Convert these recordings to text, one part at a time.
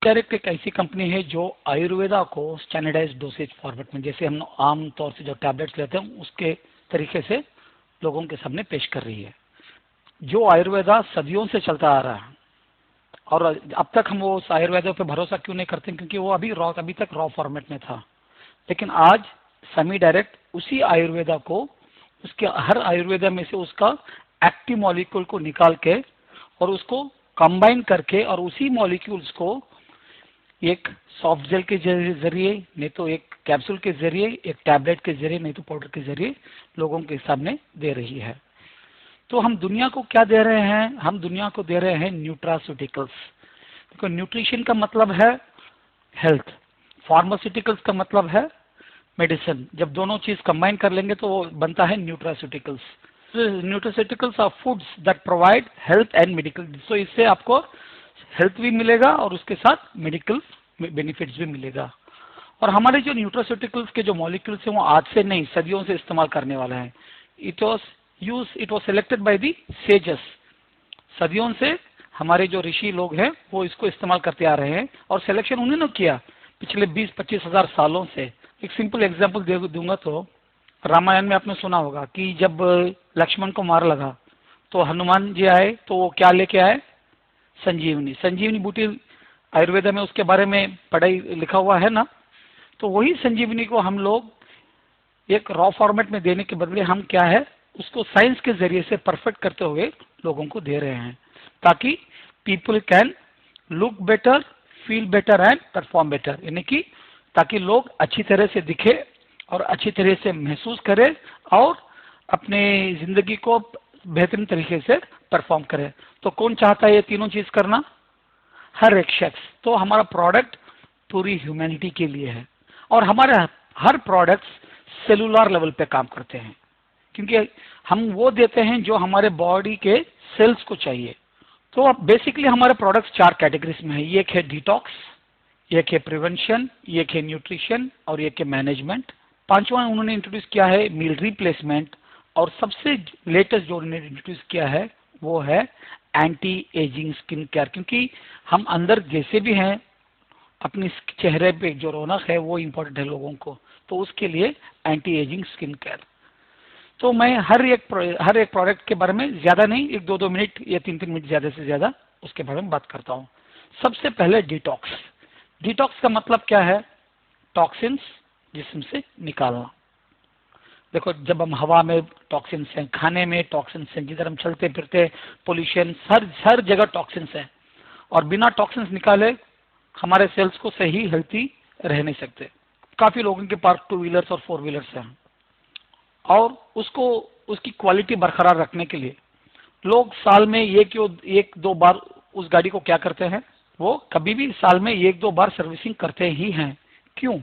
Direct एक ऐसी company है जो आयुर्वेदा को स्टैंडर्डाइज डोसेज फॉर्मेट में, जैसे हम आम तौर से जो टैबलेट्स लेते हैं उसके तरीके से लोगों के सामने पेश कर रही है। जो आयुर्वेदा सदियों से चलता आ रहा है, और अब तक हम वो उस आयुर्वेदा पे भरोसा क्यों नहीं करते, क्योंकि वो अभी तक रॉ फॉर्मेट में था। लेकिन आज सेमी डायरेक्ट उसी आयुर्वेदा को, उसके हर आयुर्वेदा में से उसका एक्टिव मॉलिक्यूल को निकाल के और उसको कंबाइन करके और उसी मॉलिक्यूल्स को एक सॉफ्ट जेल के जरिए, नहीं तो एक कैप्सूल के जरिए, एक टैबलेट के जरिए, नहीं तो पाउडर के जरिए लोगों के सामने दे रही है। तो हम दुनिया को क्या दे रहे हैं? हम दुनिया को दे रहे हैं न्यूट्रास्यूटिकल्स। देखो, न्यूट्रिशन का मतलब है हेल्थ, फार्मास्यूटिकल्स का मतलब है मेडिसिन। जब दोनों चीज कंबाइन कर लेंगे तो वो बनता है nutraceuticals. Nutraceuticals are foods that provide health and medical. तो इससे आपको हेल्थ भी मिलेगा और उसके साथ मेडिकल बेनिफिट्स भी मिलेगा। और हमारे जो न्यूट्रास्यूटिकल्स के जो मॉलिक्यूल्स हैं वो आज से नहीं, सदियों से इस्तेमाल करने वाला है। It was selected by the sages. सदियों से हमारे जो ऋषि लोग हैं वो इसको इस्तेमाल करते आ रहे हैं, और सिलेक्शन उन्होंने किया पिछले 20-25 हजार सालों से। एक सिंपल एग्जांपल दूंगा तो रामायण में आपने सुना होगा कि जब लक्ष्मण को मार लगा तो हनुमान जी आए, तो वो क्या लेके आए? संजीवनी। संजीवनी बूटी आयुर्वेदा में उसके बारे में पढ़ाई लिखा हुआ है ना। तो वही संजीवनी को हम लोग एक रॉ फॉर्मेट में देने के बदले हम क्या है, उसको साइंस के जरिए से परफेक्ट करते हुए लोगों को दे रहे हैं, ताकि people can look better, feel better and perform better. यानी कि ताकि लोग अच्छी तरह से दिखे और अच्छी तरह से महसूस करें और अपने जिंदगी को बेहतरीन तरीके से परफॉर्म करें। तो कौन चाहता है ये तीनों चीज करना? हर एक शख्स। तो हमारा प्रोडक्ट पूरी ह्यूमैनिटी के लिए है, और हमारे हर प्रोडक्ट्स सेलुलर लेवल पे काम करते हैं, क्योंकि हम वो देते हैं जो हमारे बॉडी के सेल्स को चाहिए। तो अब बेसिकली हमारे प्रोडक्ट्स 4 कैटेगरीज में है। एक है डिटॉक्स, एक है प्रिवेंशन, एक है न्यूट्रिशन और एक है मैनेजमेंट। पांचवा उन्होंने इंट्रोड्यूस किया है मील रिप्लेसमेंट, और सबसे लेटेस्ट जो उन्होंने इंट्रोड्यूस किया है वो है एंटी एजिंग स्किन केयर। क्योंकि हम अंदर जैसे भी हैं, अपनी चेहरे पे जो रौनक है वो इम्पोर्टेंट है लोगों को, तो उसके लिए एंटी एजिंग स्किन केयर। तो मैं हर एक प्रोडक्ट के बारे में ज्यादा नहीं, 1-2 मिनट या 3-3 मिनट ज्यादा से ज्यादा उसके बारे में बात करता हूँ। सबसे पहले डिटॉक्स। डिटॉक्स का मतलब क्या है? टॉक्सिन्स जिस्म से निकालना। देखो, जब हम हवा में टॉक्सिन्स हैं, खाने में टॉक्सिन्स हैं, जिधर हम चलते फिरते पोल्यूशन, हर जगह टॉक्सिन्स हैं, और बिना टॉक्सिन्स निकाले हमारे सेल्स को सही हेल्थी रह नहीं सकते। काफी लोगों के पास 2 व्हीलर्स और 4 व्हीलर्स हैं, और उसकी क्वालिटी बरकरार रखने के लिए लोग साल में 1-2 बार उस गाड़ी को क्या करते हैं? वो कभी भी साल में 1-2 बार सर्विसिंग करते ही हैं। क्यों?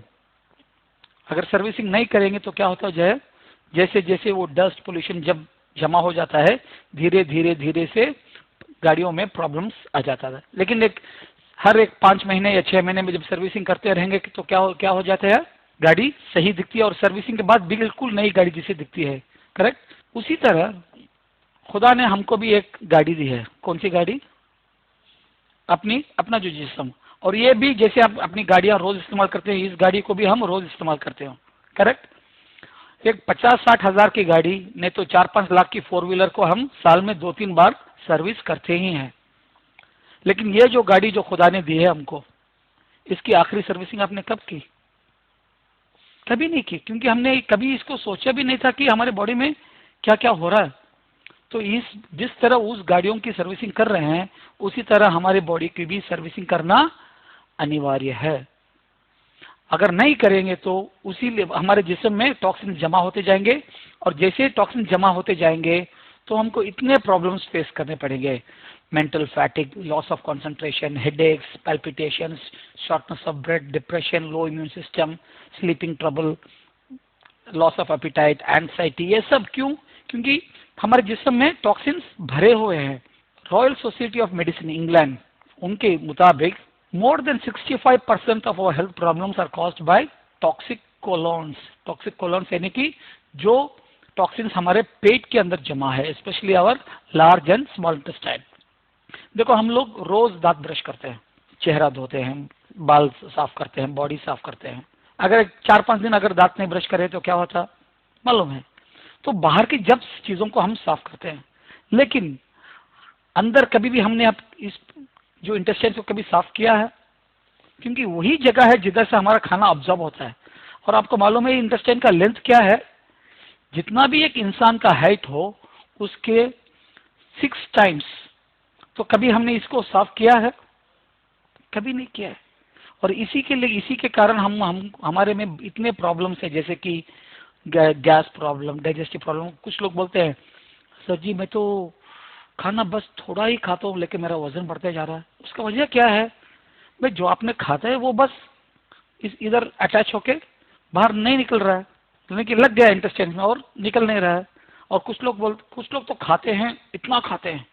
अगर सर्विसिंग नहीं करेंगे तो क्या होता है, जैसे जैसे वो डस्ट पोल्यूशन जब जमा हो जाता है, धीरे धीरे धीरे से गाड़ियों में प्रॉब्लम्स आ जाता है। लेकिन हर 5 महीने या 6 महीने में जब सर्विसिंग करते रहेंगे तो क्या हो जाता है? गाड़ी सही दिखती है, और सर्विसिंग के बाद बिल्कुल नई गाड़ी जैसी दिखती है। करेक्ट? उसी तरह खुदा ने हमको भी एक गाड़ी दी है। कौन सी गाड़ी? अपना जो जिस्म। और ये भी जैसे आप अपनी गाड़ियां रोज इस्तेमाल करते हैं, इस गाड़ी को भी हम रोज इस्तेमाल करते हैं। करेक्ट? एक 50-60 हजार की गाड़ी, नहीं तो 4-5 लाख की 4 व्हीलर को हम साल में 2-3 बार सर्विस करते ही हैं। लेकिन ये जो गाड़ी जो खुदा ने दी है हमको, इसकी आखिरी सर्विसिंग आपने कब की? कभी नहीं की, क्योंकि हमने कभी इसको सोचा भी नहीं था कि हमारे बॉडी में क्या क्या हो रहा है। तो जिस तरह उस गाड़ियों की सर्विसिंग कर रहे हैं, उसी तरह हमारे बॉडी की भी सर्विसिंग करना अनिवार्य है। अगर नहीं करेंगे तो उसी हमारे जिस्म में टॉक्सिन जमा होते जाएंगे, और जैसे टॉक्सिन जमा होते जाएंगे तो हमको इतने प्रॉब्लम्स फेस करने पड़ेंगे। Mental fatigue, loss of concentration, headaches, palpitations, shortness of breath, depression, low immune system, sleeping trouble, loss of appetite, anxiety. ये सब क्यों? क्योंकि हमारे जिस्म में टॉक्सिन्स भरे हुए हैं। Royal society of medicine England, उनके मुताबिक more than 65% of our health problems are caused by toxic colons। toxic colons यानी कि जो टॉक्सिन्स हमारे पेट के अंदर जमा है, specially our large and small intestine. देखो, हम लोग रोज दांत ब्रश करते हैं, चेहरा धोते हैं, बाल साफ करते हैं, बॉडी साफ करते हैं। अगर 4-5 दिन अगर दांत नहीं ब्रश करे तो क्या होता मालूम है। तो बाहर की जब चीजों को हम साफ करते हैं, लेकिन अंदर कभी भी हमने आप इस जो इंटेस्टाइन को कभी साफ किया है? क्योंकि वही जगह है जिधर से हमारा खाना ऑब्जॉर्ब होता है। और आपको मालूम है इंटेस्टाइन का लेंथ क्या है? जितना भी एक इंसान का हाइट हो उसके 6 टाइम्स। तो कभी हमने इसको साफ किया है? कभी नहीं किया है। और इसी के कारण हम हमारे में इतने प्रॉब्लम्स है, जैसे कि गैस प्रॉब्लम, डाइजेस्टिव प्रॉब्लम। कुछ लोग बोलते हैं सर जी मैं तो खाना बस थोड़ा ही खाता हूँ लेकिन मेरा वजन बढ़ते जा रहा है। उसका वजह क्या है? भाई जो आपने खाता है वो बस इधर अटैच होके बाहर नहीं निकल रहा है, यानी कि लग गया इंटेस्टाइन में और निकल नहीं रहा है। और कुछ लोग तो खाते हैं, इतना खाते हैं,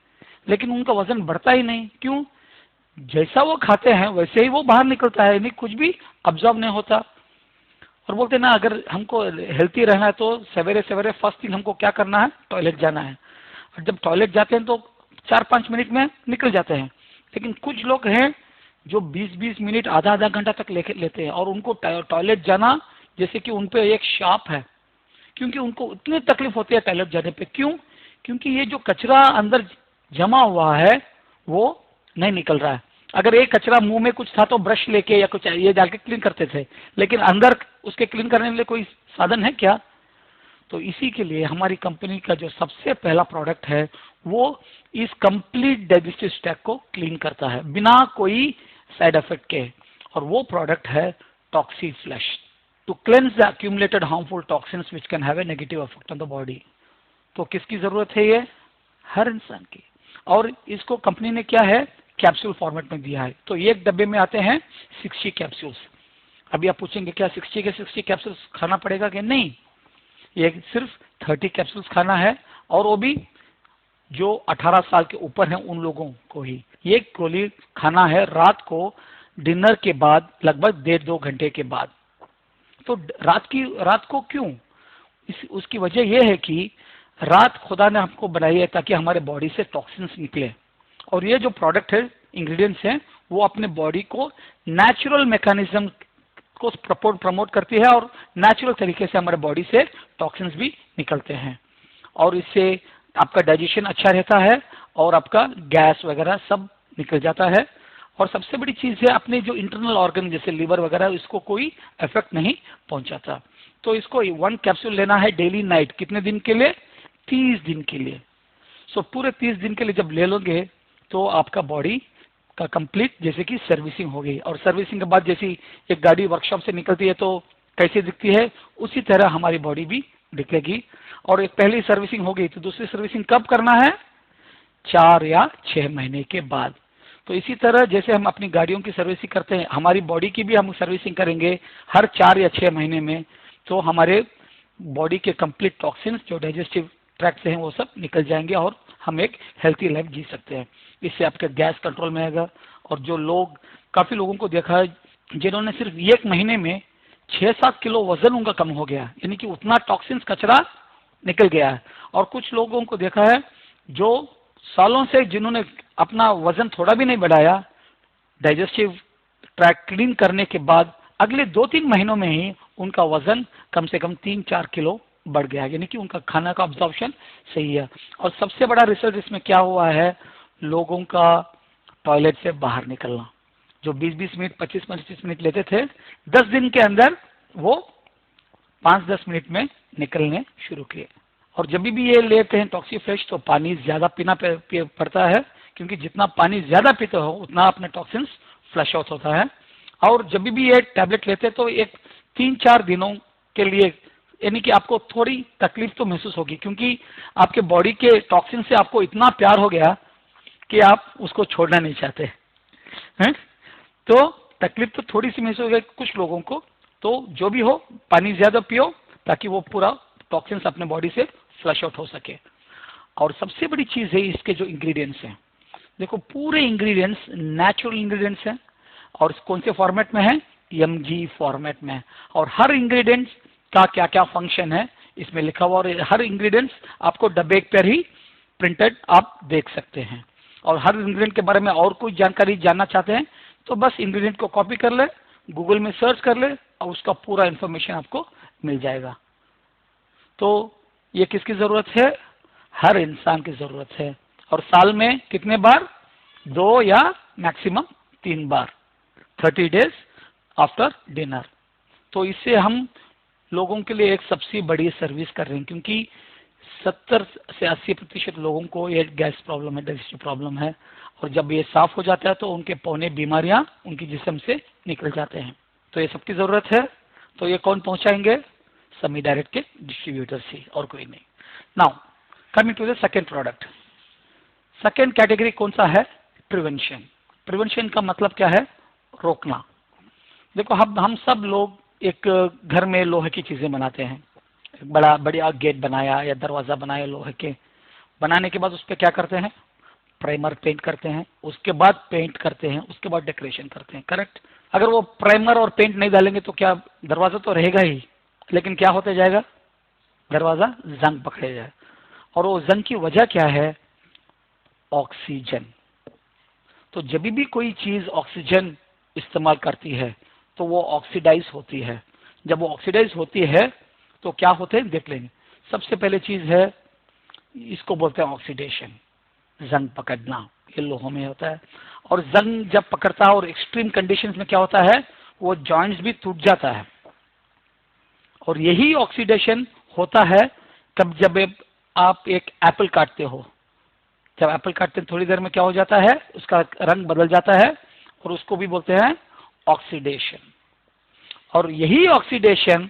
लेकिन उनका वजन बढ़ता ही नहीं। क्यों? जैसा वो खाते हैं वैसे ही वो बाहर निकलता है, यानी कुछ भी अब्जॉर्ब नहीं होता। और बोलते ना अगर हमको हेल्थी रहना है तो सवेरे सवेरे फर्स्ट थिंग हमको क्या करना है? टॉयलेट जाना है। और जब टॉयलेट जाते हैं तो 4-5 मिनट में निकल जाते हैं। लेकिन कुछ लोग हैं जो 20-20 मिनट, आधा घंटा तक लेते हैं, और उनको टॉयलेट जाना जैसे कि उन पे एक शाप है, क्योंकि उनको इतनी तकलीफ होती है टॉयलेट जाने पे। क्यों? क्योंकि ये जो कचरा अंदर जमा हुआ है वो नहीं निकल रहा है। अगर एक कचरा मुंह में कुछ था तो ब्रश लेके या कुछ ये डाल के क्लीन करते थे, लेकिन अंदर उसके क्लीन करने के लिए कोई साधन है क्या? तो इसी के लिए हमारी कंपनी का जो सबसे पहला प्रोडक्ट है वो इस कंप्लीट डाइजेस्टिव ट्रैक्ट को क्लीन करता है बिना कोई साइड इफेक्ट के। और वो प्रोडक्ट है toxi flush, to cleanse the accumulated harmful toxins which can have a negative effect on the body. तो किसकी जरूरत है? ये हर इंसान की। और इसको कंपनी ने क्या है? कैप्सूल फॉर्मेट में दिया है। तो एक डब्बे में आते हैं 60 कैप्सूल्स। अभी आप पूछेंगे क्या 60 के 60 कैप्सूल्स खाना पड़ेगा कि नहीं? ये सिर्फ 30 कैप्सूल्स खाना है, और वो भी जो 18 साल के ऊपर हैं उन लोगों को ही। ये गोली खाना है रात को डिनर के बाद, लगभग 1.5-2 घंटे के बाद। तो रात को क्यों? उसकी वजह यह है कि रात खुदा ने हमको बनाई है ताकि हमारे बॉडी से टॉक्सिन्स निकले। और ये जो प्रोडक्ट है, इंग्रेडिएंट्स हैं, वो अपने बॉडी को नेचुरल मैकेनिज्म को प्रमोट करती है, और नेचुरल तरीके से हमारे बॉडी से टॉक्सिन्स भी निकलते हैं। और इससे आपका डाइजेशन अच्छा रहता है और आपका गैस वगैरह सब निकल जाता है। और सबसे बड़ी चीज है अपने जो इंटरनल ऑर्गन जैसे लीवर वगैरह, इसको कोई इफेक्ट नहीं पहुंचाता। तो इसको 1 कैप्सूल लेना है डेली नाइट। कितने दिन के लिए? 30 दिन के लिए। सो पूरे 30 दिन के लिए जब ले लोगे तो आपका बॉडी का कंप्लीट जैसे कि सर्विसिंग हो गई। और सर्विसिंग के बाद जैसी एक गाड़ी वर्कशॉप से निकलती है तो कैसे दिखती है, उसी तरह हमारी बॉडी भी दिखेगी। और एक पहली सर्विसिंग हो गई तो दूसरी सर्विसिंग कब करना है? 4 या 6 महीने के बाद। तो इसी तरह जैसे हम अपनी गाड़ियों की सर्विसिंग करते हैं, हमारी बॉडी की भी हम सर्विसिंग करेंगे हर 4 या 6 महीने में। तो हमारे बॉडी के कंप्लीट टॉक्सिन्स जो डाइजेस्टिव ट्रैक्ट से हैं वो सब निकल जाएंगे और हम एक हेल्थी लाइफ जी सकते हैं। इससे आपका गैस कंट्रोल में आएगा। और जो लोग, काफी लोगों को देखा है जिन्होंने सिर्फ 1 महीने में 6-7 किलो वजन उनका कम हो गया, यानी कि उतना टॉक्सिन्स कचरा निकल गया है। और कुछ लोगों को देखा है जो सालों से जिन्होंने अपना वजन थोड़ा भी नहीं बढ़ाया, डाइजेस्टिव ट्रैक्ट क्लीन करने के बाद अगले 2-3 महीनों में ही उनका वजन कम से कम 3-4 किलो बढ़ गया, यानी कि उनका खाना का अब्जॉर्प्शन सही है। और सबसे बड़ा रिजल्ट इसमें क्या हुआ है? लोगों का टॉयलेट से बाहर निकलना, जो 20-20 मिनट, 25-25 मिनट लेते थे, 10 दिन के अंदर वो 5-10 मिनट में निकलने शुरू किए। और जब भी ये लेते हैं टॉक्सी फ्लश तो पानी ज्यादा पीना पड़ता है, क्योंकि जितना पानी ज्यादा पीते हो उतना अपने टॉक्सिन्स फ्लश आउट होता है। और जब भी ये टैबलेट लेते हैं तो एक 3-4 दिनों के लिए, यानी कि आपको थोड़ी तकलीफ तो महसूस होगी, क्योंकि आपके बॉडी के टॉक्सिन से आपको इतना प्यार हो गया कि आप उसको छोड़ना नहीं चाहते हैं। तो तकलीफ तो थोड़ी सी महसूस होगी कुछ लोगों को। तो जो भी हो, पानी ज्यादा पियो ताकि वो पूरा टॉक्सिन्स अपने बॉडी से फ्लश आउट हो सके। और सबसे बड़ी चीज है इसके जो इंग्रेडिएंट्स हैं, देखो पूरे इंग्रेडिएंट्स नेचुरल इंग्रेडिएंट्स हैं। और कौन से फॉर्मेट में है? एमजी फॉर्मेट में। और हर इंग्रेडिएंट्स का क्या क्या फंक्शन है इसमें लिखा हुआ, और हर इंग्रेडिएंट्स आपको डब्बे पर ही प्रिंटेड आप देख सकते हैं। और हर इंग्रेडिएंट के बारे में और कोई जानकारी जानना चाहते हैं तो बस इंग्रेडिएंट को कॉपी कर ले, गूगल में सर्च कर ले और उसका पूरा इंफॉर्मेशन आपको मिल जाएगा। तो ये किसकी जरूरत है? हर इंसान की जरूरत है। और साल में कितने बार? 2 या मैक्सिमम 3 बार, 30 डेज आफ्टर डिनर। तो इससे हम लोगों के लिए एक सबसे बड़ी सर्विस कर रहे हैं, क्योंकि 70 से 80% लोगों को ये गैस प्रॉब्लम है, डाइजेस्टिव प्रॉब्लम है, और जब ये साफ हो जाता है तो उनके पौने बीमारियां उनकी जिस्म से निकल जाते हैं। तो ये सबकी जरूरत है। तो ये कौन पहुंचाएंगे? समी डायरेक्ट के डिस्ट्रीब्यूटर से, और कोई नहीं। Now coming to the second product. Second category कौन सा है? प्रिवेंशन। प्रिवेंशन का मतलब क्या है? रोकना। देखो, हम सब लोग एक घर में लोहे की चीजें बनाते हैं, एक बढ़िया गेट बनाया या दरवाजा बनाया लोहे के, बनाने के बाद उस पर क्या करते हैं? प्राइमर पेंट करते हैं, उसके बाद पेंट करते हैं, उसके बाद डेकोरेशन करते हैं, करेक्ट? अगर वो प्राइमर और पेंट नहीं डालेंगे तो क्या, दरवाजा तो रहेगा ही, लेकिन क्या होते जाएगा? दरवाजा जंग पकड़े जाए। और वो जंग की वजह क्या है? ऑक्सीजन। तो जब भी कोई चीज ऑक्सीजन इस्तेमाल करती है तो वो ऑक्सीडाइज होती है। जब वो ऑक्सीडाइज होती है तो क्या होते हैं, देख लेंगे। सबसे पहले चीज है, इसको बोलते हैं ऑक्सीडेशन, जंग पकड़ना। ये लोगों में होता है। और जंग जब पकड़ता है और एक्सट्रीम कंडीशंस में क्या होता है? वो जॉइंट्स भी टूट जाता है। और यही ऑक्सीडेशन होता है कब, जब आप एक एप्पल काटते हो। जब एप्पल काटते हैं थोड़ी देर में क्या हो जाता है? उसका रंग बदल जाता है, और उसको भी बोलते हैं ऑक्सीडेशन। और यही ऑक्सीडेशन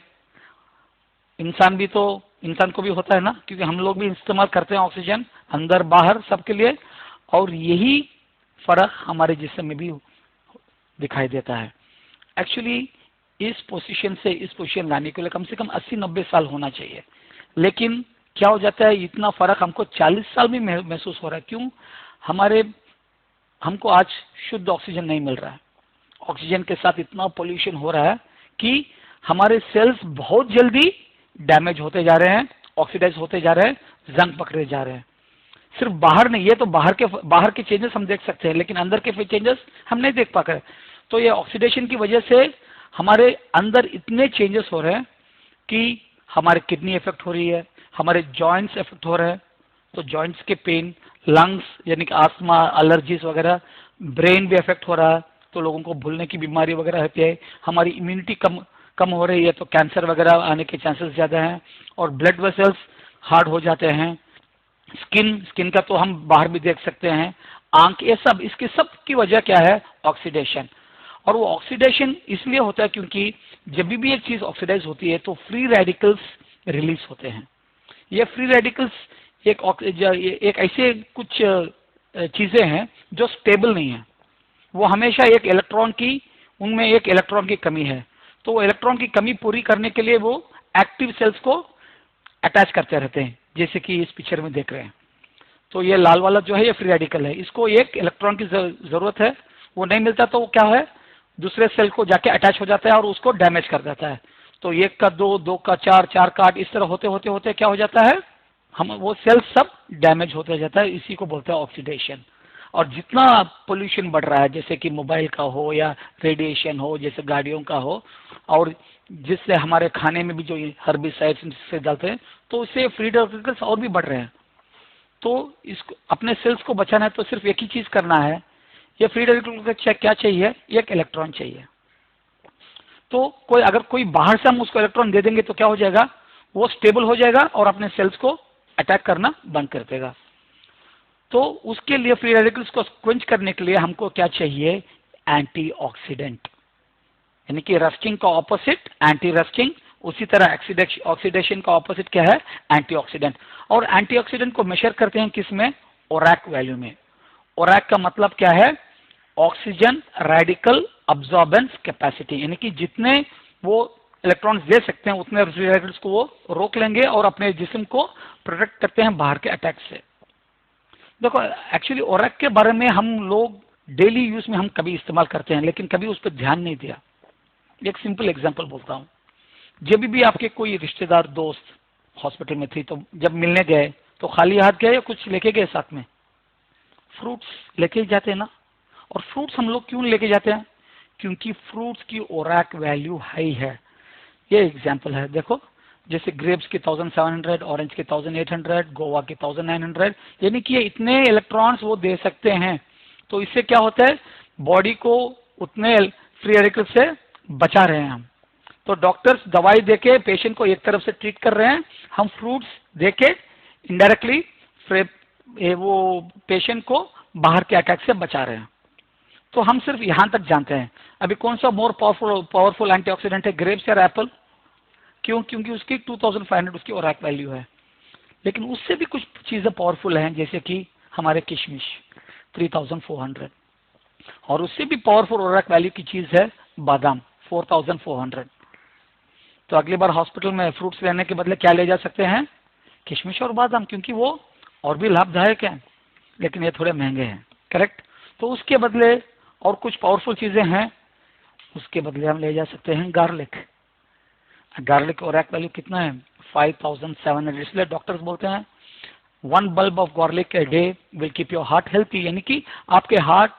इंसान को भी होता है ना, क्योंकि हम लोग भी इस्तेमाल करते हैं ऑक्सीजन अंदर बाहर सबके लिए। और यही फर्क हमारे जिस्म में भी दिखाई देता है। एक्चुअली इस पोजीशन से इस पोजीशन लाने के लिए कम से कम 80-90 साल होना चाहिए, लेकिन क्या हो जाता है, इतना फर्क हमको 40 साल में महसूस हो रहा है। क्यों? हमको आज शुद्ध ऑक्सीजन नहीं मिल रहा है। ऑक्सीजन के साथ इतना पोल्यूशन हो रहा है कि हमारे सेल्स बहुत जल्दी डैमेज होते जा रहे हैं, ऑक्सीडाइज होते जा रहे हैं, जंग पकड़े जा रहे हैं। सिर्फ बाहर नहीं, ये तो बाहर के चेंजेस हम देख सकते हैं, लेकिन अंदर के चेंजेस हम नहीं देख पा रहे। तो ये ऑक्सीडेशन की वजह से हमारे अंदर इतने चेंजेस हो रहे हैं कि हमारे किडनी इफेक्ट हो रही है, हमारे जॉइंट्स इफेक्ट हो रहे हैं। तो जॉइंट्स के पेन, लंग्स यानी कि आस्थमा, एलर्जीज वगैरह, ब्रेन भी इफेक्ट हो रहा है, तो लोगों को भूलने की बीमारी वगैरह होती है। हमारी इम्यूनिटी कम हो रही है, तो कैंसर वगैरह आने के चांसेस ज्यादा हैं। और ब्लड वेसल्स हार्ड हो जाते हैं। स्किन का तो हम बाहर भी देख सकते हैं, आंख, ये सब, इसकी सब की वजह क्या है? ऑक्सीडेशन। और वो ऑक्सीडेशन इसलिए होता है क्योंकि जब भी एक चीज ऑक्सीडाइज होती है तो फ्री रेडिकल्स रिलीज होते हैं। ये फ्री रेडिकल्स एक ऐसे कुछ चीजें हैं जो स्टेबल नहीं है। वो हमेशा उनमें एक इलेक्ट्रॉन की कमी है। तो वो इलेक्ट्रॉन की कमी पूरी करने के लिए वो एक्टिव सेल्स को अटैच करते रहते हैं, जैसे कि इस पिक्चर में देख रहे हैं। तो ये लाल वाला जो है ये फ्री रेडिकल है, इसको एक इलेक्ट्रॉन की जरूरत है। वो नहीं मिलता तो वो क्या है, दूसरे सेल को जाके अटैच हो जाता है और उसको डैमेज कर देता है। तो 1 का 2, 2 का 4, 4 का 8, इस तरह होते होते होते क्या हो जाता है, वो सेल सब डैमेज होते जाता है। इसी को बोलते हैं ऑक्सीडेशन। और जितना पोल्यूशन बढ़ रहा है, जैसे कि मोबाइल का हो या रेडिएशन हो, जैसे गाड़ियों का हो, और जिससे हमारे खाने में भी जो हर्बिसाइड्स से डालते हैं, तो उससे फ्री रेडिकल्स और भी बढ़ रहे हैं। तो इसको अपने सेल्स को बचाना है तो सिर्फ एक ही चीज करना है, ये फ्री रेडिकल का क्या चाहिए, एक इलेक्ट्रॉन चाहिए। तो अगर कोई बाहर से हम उसको इलेक्ट्रॉन दे देंगे तो क्या हो जाएगा, वो स्टेबल हो जाएगा और अपने सेल्स को अटैक करना बंद कर देगा। तो उसके लिए फ्री रेडिकल्स को क्वेंच करने के लिए हमको क्या चाहिए, एंटीऑक्सीडेंट, यानी कि रस्टिंग का ऑपोजिट एंटी रस्टिंग। उसी तरह ऑक्सीडेशन का ऑपोजिट क्या है, एंटीऑक्सीडेंट। और एंटीऑक्सीडेंट को मेजर करते हैं किसमें, ओरैक वैल्यू में। ओरैक का मतलब क्या है, ऑक्सीजन रेडिकल अब्सॉर्बेंस कैपेसिटी, यानी कि जितने वो इलेक्ट्रॉन्स दे सकते हैं उतने फ्री रेडिकल्स को वो रोक लेंगे और अपने जिस्म को प्रोटेक्ट करते हैं बाहर के अटैक से। देखो, एक्चुअली ओरैक के बारे में हम लोग डेली यूज में हम कभी इस्तेमाल करते हैं, लेकिन कभी उस पर ध्यान नहीं दिया। एक सिंपल एग्जांपल बोलता हूँ। जब भी आपके कोई रिश्तेदार दोस्त हॉस्पिटल में थी, तो जब मिलने गए तो खाली हाथ गए या कुछ लेके गए साथ में, फ्रूट्स लेके ही जाते हैं ना। और फ्रूट्स हम लोग क्यों लेके जाते हैं? क्योंकि फ्रूट्स की ओरैक वैल्यू हाई है। ये एग्जाम्पल है, देखो जैसे ग्रेप्स की 1700, ऑरेंज की 1800, गोवा की 1900, यानी कि ये इतने इलेक्ट्रॉन्स वो दे सकते हैं। तो इससे क्या होता है, बॉडी को उतने फ्री रेडिकल से बचा रहे हैं हम। तो डॉक्टर्स दवाई देके पेशेंट को एक तरफ से ट्रीट कर रहे हैं, हम फ्रूट्स देके इनडायरेक्टली वो पेशेंट को बाहर के अटैक से बचा रहे हैं। तो हम सिर्फ यहां तक जानते हैं। अभी कौन सा मोर पावरफुल एंटीऑक्सीडेंट है, ग्रेप्स या एप्पल? क्यों? क्योंकि उसकी 2500 उसकी ओरैक वैल्यू है। लेकिन उससे भी कुछ चीजें पावरफुल हैं, जैसे कि हमारे किशमिश 3400, और उससे भी पावरफुल ओरैक वैल्यू की चीज है बादाम 4400। तो अगली बार हॉस्पिटल में फ्रूट्स लेने के बदले क्या ले जा सकते हैं? किशमिश और बादाम, क्योंकि वो और भी लाभदायक है, लेकिन ये थोड़े महंगे हैं। करेक्ट? तो उसके बदले और कुछ पावरफुल चीजें हैं, उसके बदले हम ले जा सकते हैं गार्लिक। गार्लिक ओरैक वैल्यू कितना है? 5700। इसलिए डॉक्टर्स बोलते हैं 1 bulb of garlic a day will keep your heart healthy, यानी कि आपके हार्ट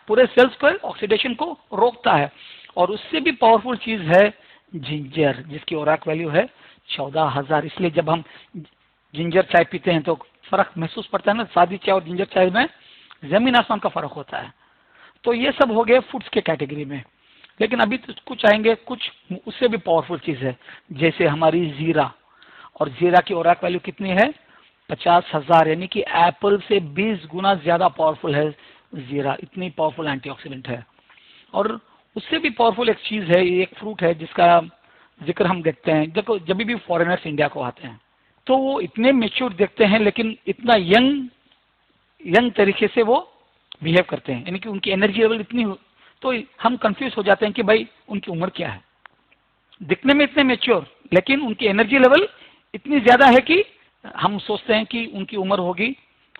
पूरे सेल्स पर ऑक्सीडेशन को रोकता है। और उससे भी पावरफुल चीज है जिंजर, जिसकी ओरैक वैल्यू है 14000। इसलिए जब हम जिंजर चाय पीते हैं तो फर्क महसूस पड़ता है ना, सादी चाय और जिंजर चाय में जमीन आसमान का फर्क होता है। तो ये सब हो गए फूड्स के कैटेगरी में। लेकिन अभी तो कुछ आएंगे, कुछ उससे भी पावरफुल चीज है, जैसे हमारी जीरा। और जीरा की ओरैक वैल्यू कितनी है? 50000, यानी कि एप्पल से 20 गुना ज्यादा पावरफुल है जीरा, इतनी पावरफुल एंटीऑक्सीडेंट है। और उससे भी पावरफुल एक चीज है, एक फ्रूट है जिसका जिक्र हम देखते हैं। देखो जब भी फॉरेनर्स इंडिया को आते हैं तो वो इतने मेच्योर देखते हैं, लेकिन इतना यंग तरीके से वो बिहेव करते हैं, यानी कि उनकी एनर्जी लेवल इतनी तो हम कंफ्यूज हो जाते हैं कि भाई उनकी उम्र क्या है। दिखने में इतने मेच्योर, लेकिन उनकी एनर्जी लेवल इतनी ज्यादा है कि हम सोचते हैं कि उनकी उम्र होगी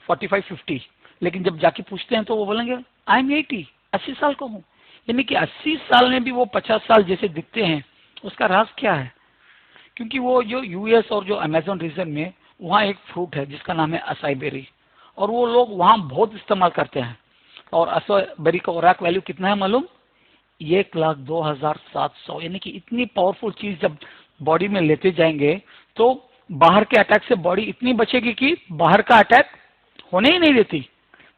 45-50, लेकिन जब जाके पूछते हैं तो वो बोलेंगे आई एम 80 साल का हूँ। यानी कि 80 साल में भी वो 50 साल जैसे दिखते हैं। उसका राज क्या है? क्योंकि वो जो यूएस और जो अमेजोन रीजन में वहाँ एक फ्रूट है जिसका नाम है असाई बेरी, और वो लोग वहाँ बहुत इस्तेमाल करते हैं। और असाई बेरी का ओरैक वैल्यू कितना है मालूम? 1,02,700। यानी कि इतनी पावरफुल चीज जब बॉडी में लेते जाएंगे तो बाहर के अटैक से बॉडी इतनी बचेगी कि बाहर का अटैक होने ही नहीं देती।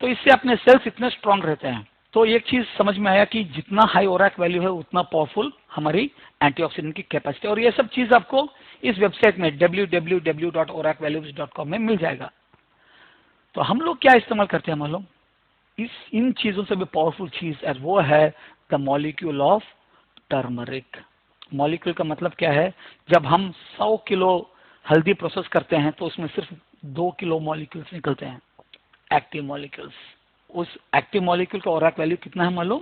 तो इससे अपने सेल्स इतने स्ट्रांग रहते हैं। तो एक चीज समझ में आया कि जितना हाई ओरैक वैल्यू है उतना पावरफुल हमारी एंटीऑक्सीडेंट की कैपेसिटी। और ये सब चीज आपको इस वेबसाइट में www.oracvalues.com में मिल जाएगा। तो हम लोग क्या इस्तेमाल करते हैं मालूम? इन चीजों से भी पावरफुल चीज है, वो है the molecule of turmeric. Molecule का मतलब क्या है? जब हम 100 किलो हल्दी प्रोसेस करते हैं तो उसमें सिर्फ 2 किलो मॉलिक्यूल्स निकलते हैं, एक्टिव मॉलिक्यूल्स। उस एक्टिव मॉलिक्यूल का ओरैक वैल्यू कितना है मालूम?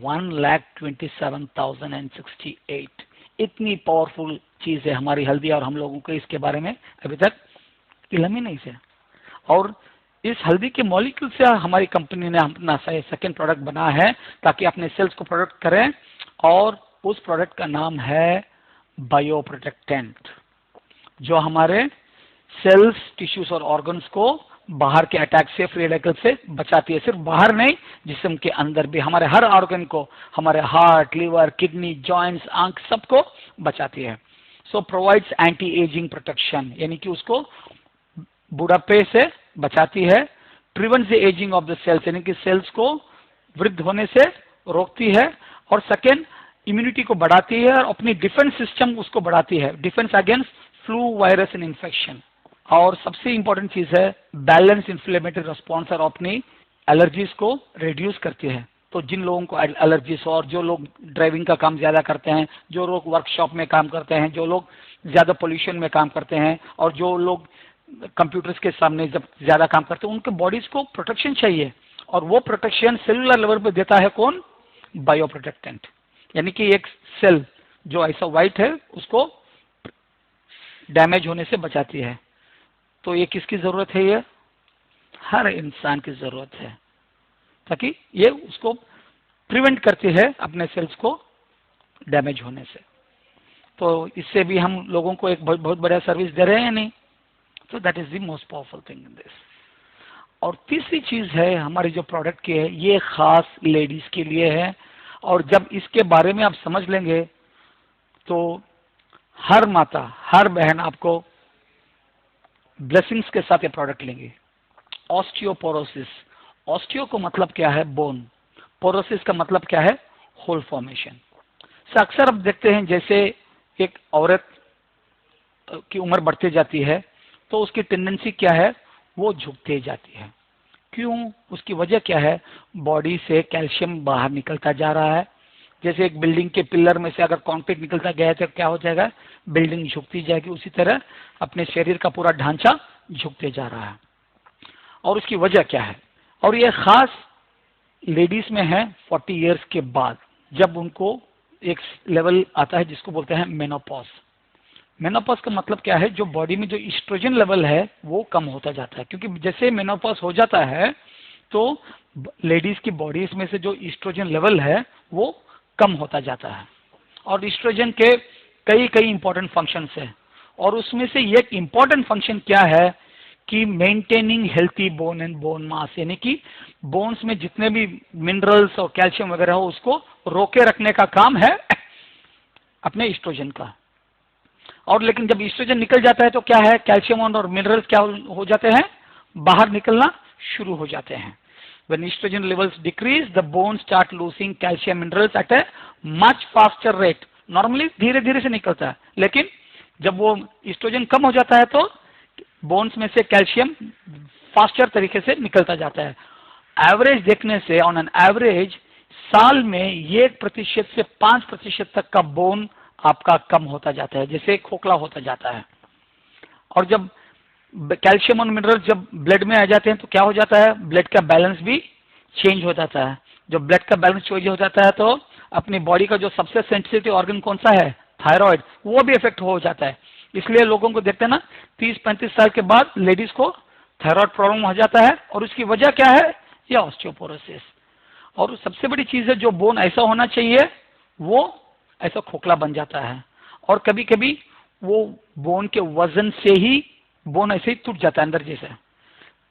1,27,068। इतनी पावरफुल चीज है हमारी हल्दी, और हम लोगों को इसके बारे में अभी तक इल्म ही नहीं है। और इस हल्दी के मॉलिक्यूल से हमारी कंपनी ने अपना सेकेंड प्रोडक्ट बना है ताकि अपने सेल्स को प्रोटेक्ट करें, और उस प्रोडक्ट का नाम है बायो प्रोटेक्टेंट, जो हमारे सेल्स, टिश्यूज और ऑर्गन्स को बाहर के अटैक से, फ्री रेडिकल से बचाती है। सिर्फ बाहर नहीं, जिस्म के अंदर भी हमारे हर ऑर्गन को, हमारे हार्ट, लिवर, किडनी, जॉइंट्स, आंख, सबको बचाती है। So provides anti ageing protection, यानी कि उसको बुढ़ापे से बचाती है। Prevents the ageing of the cells, यानी कि सेल्स को वृद्ध होने से रोकती है। और सेकेंड, इम्यूनिटी को बढ़ाती है और अपनी डिफेंस सिस्टम उसको बढ़ाती है, defence against flu, virus and infection. और सबसे इंपॉर्टेंट चीज है बैलेंस इन्फ्लेमेटरी रिस्पॉन्स, और अपनी एलर्जीज को रिड्यूस करती है। तो जिन लोगों को एलर्जीज हो, और जो लोग ड्राइविंग का काम ज्यादा करते हैं, जो लोग वर्कशॉप में काम करते हैं, जो लोग ज्यादा पोल्यूशन में काम करते हैं, और जो लोग कंप्यूटर्स के सामने जब ज्यादा काम करते हैं, उनके बॉडीज को प्रोटेक्शन चाहिए। और वो प्रोटेक्शन सेलुलर लेवल पे देता है कौन? Bio protectant. यानी कि एक सेल जो ऐसा व्हाइट है उसको डैमेज होने से बचाती है। तो ये किसकी जरूरत है? ये हर इंसान की जरूरत है, ताकि ये उसको प्रिवेंट करती है अपने सेल्स को डैमेज होने से। तो इससे भी हम लोगों को एक बहुत बड़ा सर्विस दे रहे हैं या नहीं? So that is the most powerful thing in this. और तीसरी चीज है हमारी जो प्रोडक्ट की है, ये खास लेडीज के लिए है, और जब इसके बारे में आप समझ लेंगे तो हर माता, हर बहन आपको ब्लेसिंग्स के साथ ये प्रोडक्ट लेंगे। ऑस्टियोपोरोसिस, ऑस्टियो को मतलब क्या है? बोन। पोरोसिस का मतलब क्या है? Hole formation. अक्सर आप देखते हैं जैसे एक औरत की उम्र बढ़ती जाती है तो उसकी टेंडेंसी क्या है? वो झुकती जाती है। क्यों? उसकी वजह क्या है? बॉडी से कैल्शियम बाहर निकलता जा रहा है। जैसे एक बिल्डिंग के पिलर में से अगर कंक्रीट निकलता गया तो क्या हो जाएगा? बिल्डिंग झुकती जाएगी। उसी तरह अपने शरीर का पूरा ढांचा झुकते जा रहा है। और उसकी वजह क्या है? और ये खास लेडीज में है 40 इयर्स के बाद, जब उनको एक लेवल आता है जिसको बोलते हैं मेनोपॉज। मेनोपॉज का मतलब क्या है? जो बॉडी में जो ईस्ट्रोजन लेवल है वो कम होता जाता है, क्योंकि जैसे मेनोपॉज हो जाता है तो लेडीज की बॉडीज में से जो ईस्ट्रोजन लेवल है वो कम होता जाता है। और ईस्ट्रोजन के कई कई इंपॉर्टेंट फंक्शंस हैं, और उसमें से एक इंपॉर्टेंट फंक्शन क्या है कि maintaining healthy bone and bone mass, यानी कि बोन्स में जितने भी मिनरल्स और कैल्शियम वगैरह हो उसको रोके रखने का काम है अपने ईस्ट्रोजन का। और लेकिन जब ईस्ट्रोजन निकल जाता है तो क्या है? कैल्शियम और मिनरल्स क्या हो जाते हैं? बाहर निकलना शुरू हो जाते हैं। When estrogen levels decrease, the bones start losing calcium minerals at a much faster rate. Normally धीरे धीरे से निकलता है, लेकिन जब वो ईस्ट्रोजन कम हो जाता है तो बोन्स में से कैल्शियम फास्टर तरीके से निकलता जाता है। एवरेज देखने से ऑन एन एवरेज साल में 1% से 5% तक का बोन आपका कम होता जाता है, जैसे खोखला होता जाता है। और जब कैल्शियम और मिनरल्स जब ब्लड में आ जाते हैं तो क्या हो जाता है? ब्लड का बैलेंस भी चेंज हो जाता है। जब ब्लड का बैलेंस चेंज हो जाता है तो अपनी बॉडी का जो सबसे सेंसिटिव ऑर्गन कौन सा है? थायराइड, वो भी इफेक्ट हो जाता है। इसलिए लोगों को देखते हैं ना 30-35 साल के बाद लेडीज को थायराइड प्रॉब्लम हो जाता है, और उसकी वजह क्या है? ये ऑस्टियोपोरोसिस। और सबसे बड़ी चीज है, जो बोन ऐसा होना चाहिए वो ऐसा खोखला बन जाता है, और कभी कभी वो बोन के वजन से ही बोन ऐसे ही टूट जाता है अंदर जैसे।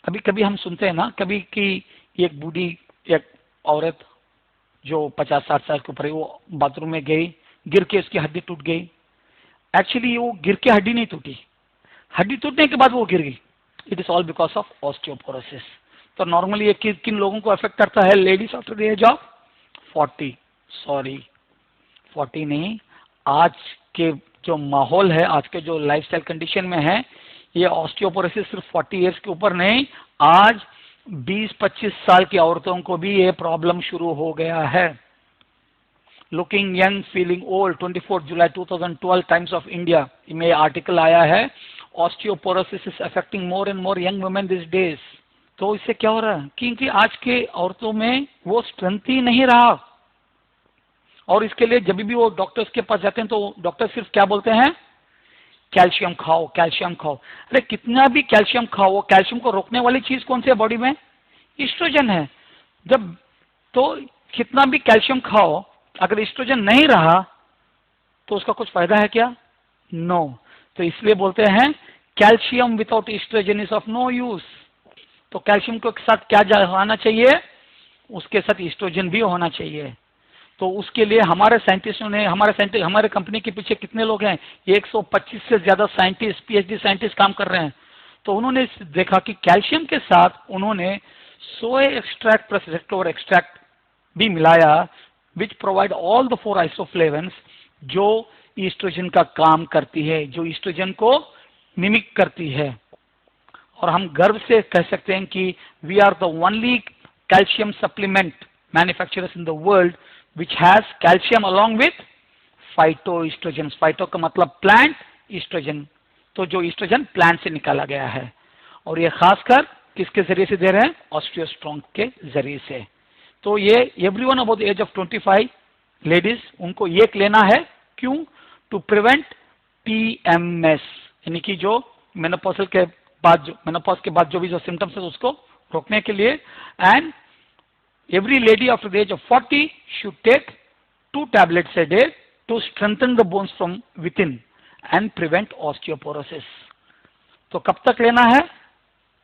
कभी कभी हम सुनते हैं ना कभी कि एक बूढ़ी, एक औरत जो 50-60 साल के ऊपर है, वो बाथरूम में गई, गिर के उसकी हड्डी टूट गई। एक्चुअली वो गिर के हड्डी नहीं टूटी, हड्डी टूटने के बाद वो गिर गई। It is all because of osteoporosis. तो नॉर्मली ये किन लोगों को अफेक्ट करता है? Ladies after the age of 40, sorry 40 नहीं, आज के जो माहौल है, आज के जो लाइफस्टाइल कंडीशन में है, ये ऑस्टियोपोरोसिस सिर्फ 40 इयर्स के ऊपर नहीं, आज 20-25 साल की औरतों को भी ये प्रॉब्लम शुरू हो गया है। Looking young feeling old, 24 July 2012 times of India में आर्टिकल आया है, osteoporosis is affecting more and more young women this days. तो इससे क्या हो रहा है? क्योंकि आज के औरतों में वो स्ट्रेंथ ही नहीं रहा, और इसके लिए जब भी वो डॉक्टर्स के पास जाते हैं तो डॉक्टर सिर्फ क्या बोलते हैं? कैल्शियम खाओ, कैल्शियम खाओ। अरे कितना भी कैल्शियम खाओ, वो कैल्शियम को रोकने वाली चीज कौन सी है बॉडी में? ईस्ट्रोजन है। जब तो कितना भी कैल्शियम खाओ, अगर ईस्ट्रोजन नहीं रहा तो उसका कुछ फायदा है क्या? नो। तो इसलिए बोलते हैं calcium without oestrogen is of no use. तो कैल्शियम के साथ क्या होना चाहिए? उसके साथ ईस्ट्रोजन भी होना चाहिए। तो उसके लिए हमारे साइंटिस्टों ने, हमारे कंपनी के पीछे कितने लोग हैं? 125 से ज्यादा साइंटिस्ट, पीएचडी साइंटिस्ट काम कर रहे हैं। तो उन्होंने देखा कि कैल्शियम के साथ उन्होंने सोए एक्सट्रैक्ट प्लस रेक्टोवर एक्सट्रैक्ट भी मिलाया, विच प्रोवाइड ऑल द 4 आइसोफ्लेवन्स जो ईस्ट्रोजन का काम करती है, जो ईस्ट्रोजन को मिमिक करती है। और हम गर्व से कह सकते हैं कि we are the only calcium supplement manufacturers in the world which has calcium along with phytoestrogens। Phyto का मतलब प्लांट, ईस्ट्रोजन तो जो ईस्ट्रोजन प्लांट से निकाला गया है, और ये खासकर किसके जरिए से दे रहे हैं? ऑस्टियोस्ट्रॉन्ग के जरिए से। तो ये everyone about the age of 25 ladies, उनको ये लेना है। क्यों? टू प्रिवेंट PMS, यानी कि जो मेनोपॉज के बाद जो भी जो सिम्टम्स है उसको रोकने के लिए। And every lady after the age of 40 should take 2 tablets a day to strengthen the bones from within and prevent osteoporosis। तो कब तक लेना है?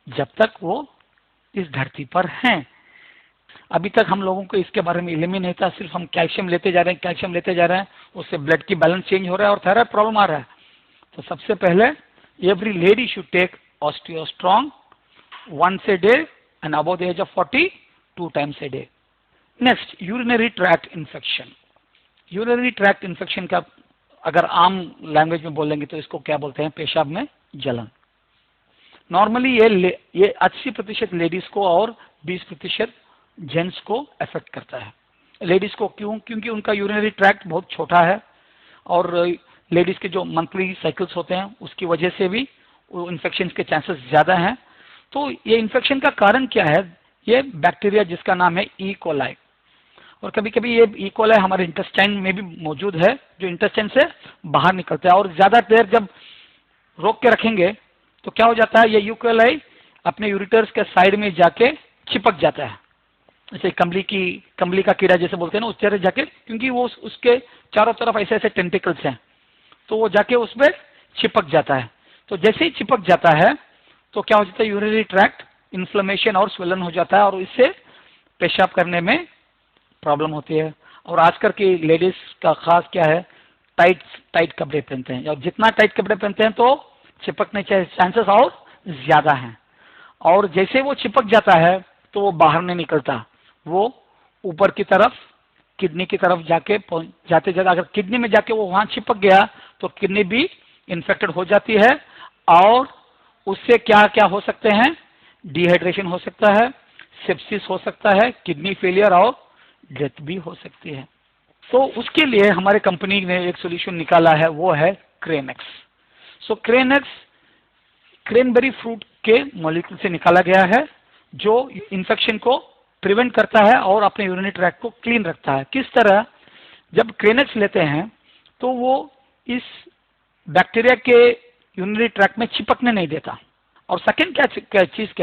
जब तक वो इस धरती पर हैं। अभी तक हम लोगों को इसके बारे में इल्म ही नहीं था, सिर्फ हम कैल्शियम लेते जा रहे हैं, कैल्शियम लेते जा रहे हैं, उससे ब्लड की बैलेंस चेंज हो रहा है और थायराइड प्रॉब्लम आ रहा है। तो सबसे पहले every lady should take Osteostrong once a day and above the age of 40 2 times a day. Next, urinary tract infection. Urinary tract infection का अगर आम लैंग्वेज में बोलेंगे तो इसको क्या बोलते हैं, पेशाब में जलन। नॉर्मली ये 80% लेडीज को और 20% जेंट्स को अफेक्ट करता है। लेडीज को क्यों? क्योंकि उनका यूरिनरी ट्रैक्ट बहुत छोटा है और लेडीज के जो मंथली साइकिल्स होते हैं उसकी वजह से भी इन्फेक्शन के चांसेस ज्यादा हैं। तो ये इन्फेक्शन का कारण क्या है? ये बैक्टीरिया जिसका नाम है ई कोलाई, और कभी कभी ये ई कोलाई हमारे इंटेस्टाइन में भी मौजूद है, जो इंटेस्टाइन से बाहर निकलता है। और ज्यादा देर जब रोक के रखेंगे तो क्या हो जाता है, ये ई कोलाई अपने यूरिटर्स के साइड में जाके चिपक जाता है, जैसे कंबली का कीड़ा जैसे बोलते हैं ना, उस तरह जाके, क्योंकि वो उसके चारों तरफ ऐसे ऐसे टेंटिकल्स हैं, तो वो जाके उसमें चिपक जाता है। तो जैसे ही चिपक जाता है तो क्या हो जाता है, यूरिनरी ट्रैक्ट इन्फ्लेमेशन और स्वेलन हो जाता है और इससे पेशाब करने में प्रॉब्लम होती है। और आजकल की लेडीज का खास क्या है, टाइट कपड़े पहनते हैं, और जितना टाइट कपड़े पहनते हैं तो चिपकने के चांसेस और ज्यादा हैं। और जैसे वो चिपक जाता है तो वो बाहर नहीं निकलता, वो ऊपर की तरफ किडनी की तरफ जाके जाते जाते अगर किडनी में जाके वो वहां चिपक गया तो किडनी भी इन्फेक्टेड हो जाती है और उससे क्या क्या हो सकते हैं, डिहाइड्रेशन हो सकता है, सेप्सिस हो सकता है, किडनी फेलियर और डेथ भी हो सकती है। तो उसके लिए हमारे कंपनी ने एक सोल्यूशन निकाला है, वो है क्रेनेक्स। सो क्रेनेक्स क्रेनबेरी फ्रूट के मॉलिक्यूल से निकाला गया है, जो इन्फेक्शन को प्रिवेंट करता है और अपने यूरिनरी ट्रैक्ट को क्लीन रखता है। किस तरह? जब क्रेनेक्स लेते हैं तो वो इस बैक्टीरिया के यूरिनरी ट्रैक्ट में चिपकने नहीं देता। और सेकेंड क्या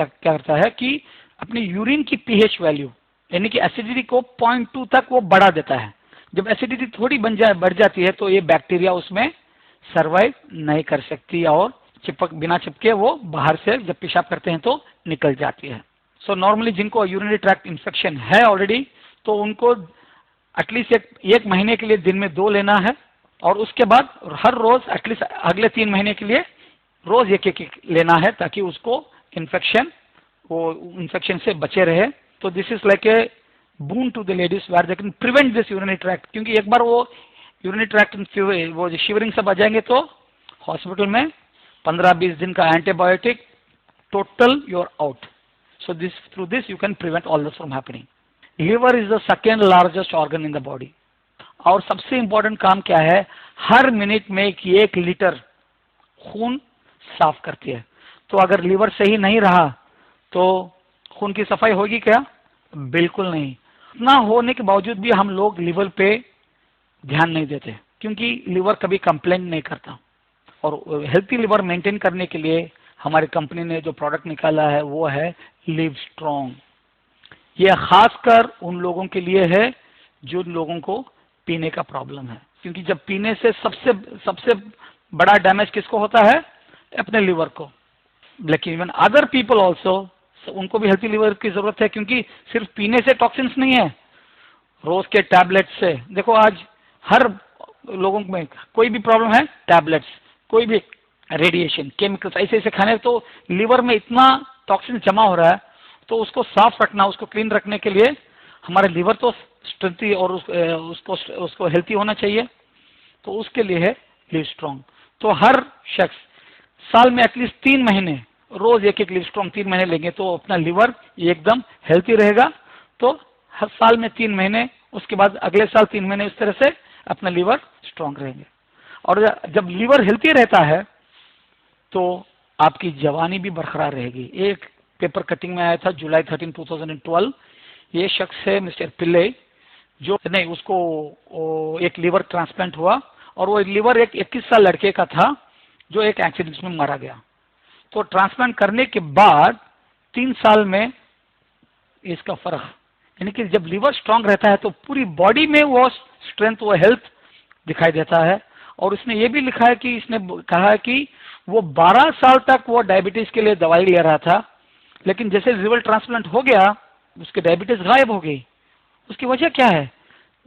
करता है कि अपनी यूरिन की पीएच वैल्यू यानी कि एसिडिटी को 0.2 तक वो बढ़ा देता है। जब एसिडिटी थोड़ी बढ़ जाती है तो ये बैक्टीरिया उसमें सर्वाइव नहीं कर सकती और बिना चिपके वो बाहर से जब पेशाब करते हैं तो निकल जाती है। सो नॉर्मली जिनको यूरिनरी ट्रैक्ट इन्फेक्शन है ऑलरेडी, तो उनको एटलीस्ट एक महीने के लिए दिन में 2 लेना है, और उसके बाद हर रोज एटलीस्ट अगले 3 महीने के लिए रोज एक लेना है, ताकि उसको इन्फेक्शन से बचे रहे। तो this is like a boon to the ladies where they can prevent this urinary tract, क्योंकि एक बार वो यूरिनरी ट्रैक्ट वो शिवरिंग सब आ जाएंगे तो हॉस्पिटल में 15-20 दिन का एंटीबायोटिक, टोटल यूर आउट। So through this you can prevent all this from happening. Liver is the second largest organ in the body, और सबसे इंपॉर्टेंट काम क्या है, हर मिनट में 1 लीटर खून साफ करती है। तो अगर लिवर सही नहीं रहा तो खून की सफाई होगी क्या? बिल्कुल नहीं। इतना होने के बावजूद भी हम लोग लिवर पे ध्यान नहीं देते, क्योंकि लिवर कभी कंप्लेन नहीं करता। और हेल्थी लिवर मेंटेन करने के लिए हमारी कंपनी ने जो प्रोडक्ट निकाला है वो है लिव स्ट्रॉन्ग। ये खासकर उन लोगों के लिए है जो लोगों को पीने का प्रॉब्लम है, क्योंकि जब पीने से सबसे बड़ा डैमेज किसको होता है? अपने लिवर को। लेकिन इवन अदर पीपल ऑल्सो, उनको भी हेल्थी लिवर की जरूरत है, क्योंकि सिर्फ पीने से टॉक्सिन्स नहीं है, रोज के टैबलेट से। देखो आज हर लोगों में कोई भी प्रॉब्लम है, टैबलेट्स, कोई भी रेडिएशन, केमिकल्स ऐसे ऐसे खाने, तो लिवर में इतना टॉक्सिन जमा हो रहा है। तो उसको साफ रखना, उसको क्लीन रखने के लिए हमारा लिवर तो स्ट्रेंथी और उसको हेल्थी होना चाहिए, तो उसके लिए है लिव स्ट्रॉन्ग। तो हर शख्स साल में एटलीस्ट 3 महीने रोज एक लिव स्ट्रॉन्ग 3 महीने लेंगे तो अपना लिवर एकदम हेल्थी रहेगा। तो हर साल में 3 महीने, उसके बाद अगले साल 3 महीने, इस तरह से अपना लिवर स्ट्रॉन्ग रहेंगे। और जब लिवर हेल्थी रहता है तो आपकी जवानी भी बरकरार रहेगी। एक पेपर कटिंग में आया था जुलाई 13, 2012। ये शख्स है मिस्टर पिल्ले, जो नहीं, उसको एक लिवर ट्रांसप्लांट हुआ, और वो लिवर एक 21 साल लड़के का था जो एक एक्सीडेंट में मारा गया। तो ट्रांसप्लांट करने के बाद 3 साल में इसका फर्क, यानी कि जब लिवर स्ट्रांग रहता है तो पूरी बॉडी में वो स्ट्रेंथ, वो हेल्थ दिखाई देता है। और इसने ये भी लिखा है कि इसने कहा है कि वो 12 साल तक वो डायबिटीज के लिए दवाई ले रहा था, लेकिन जैसे लिवर ट्रांसप्लांट हो गया, उसके डायबिटीज गायब हो गई। उसकी वजह क्या है?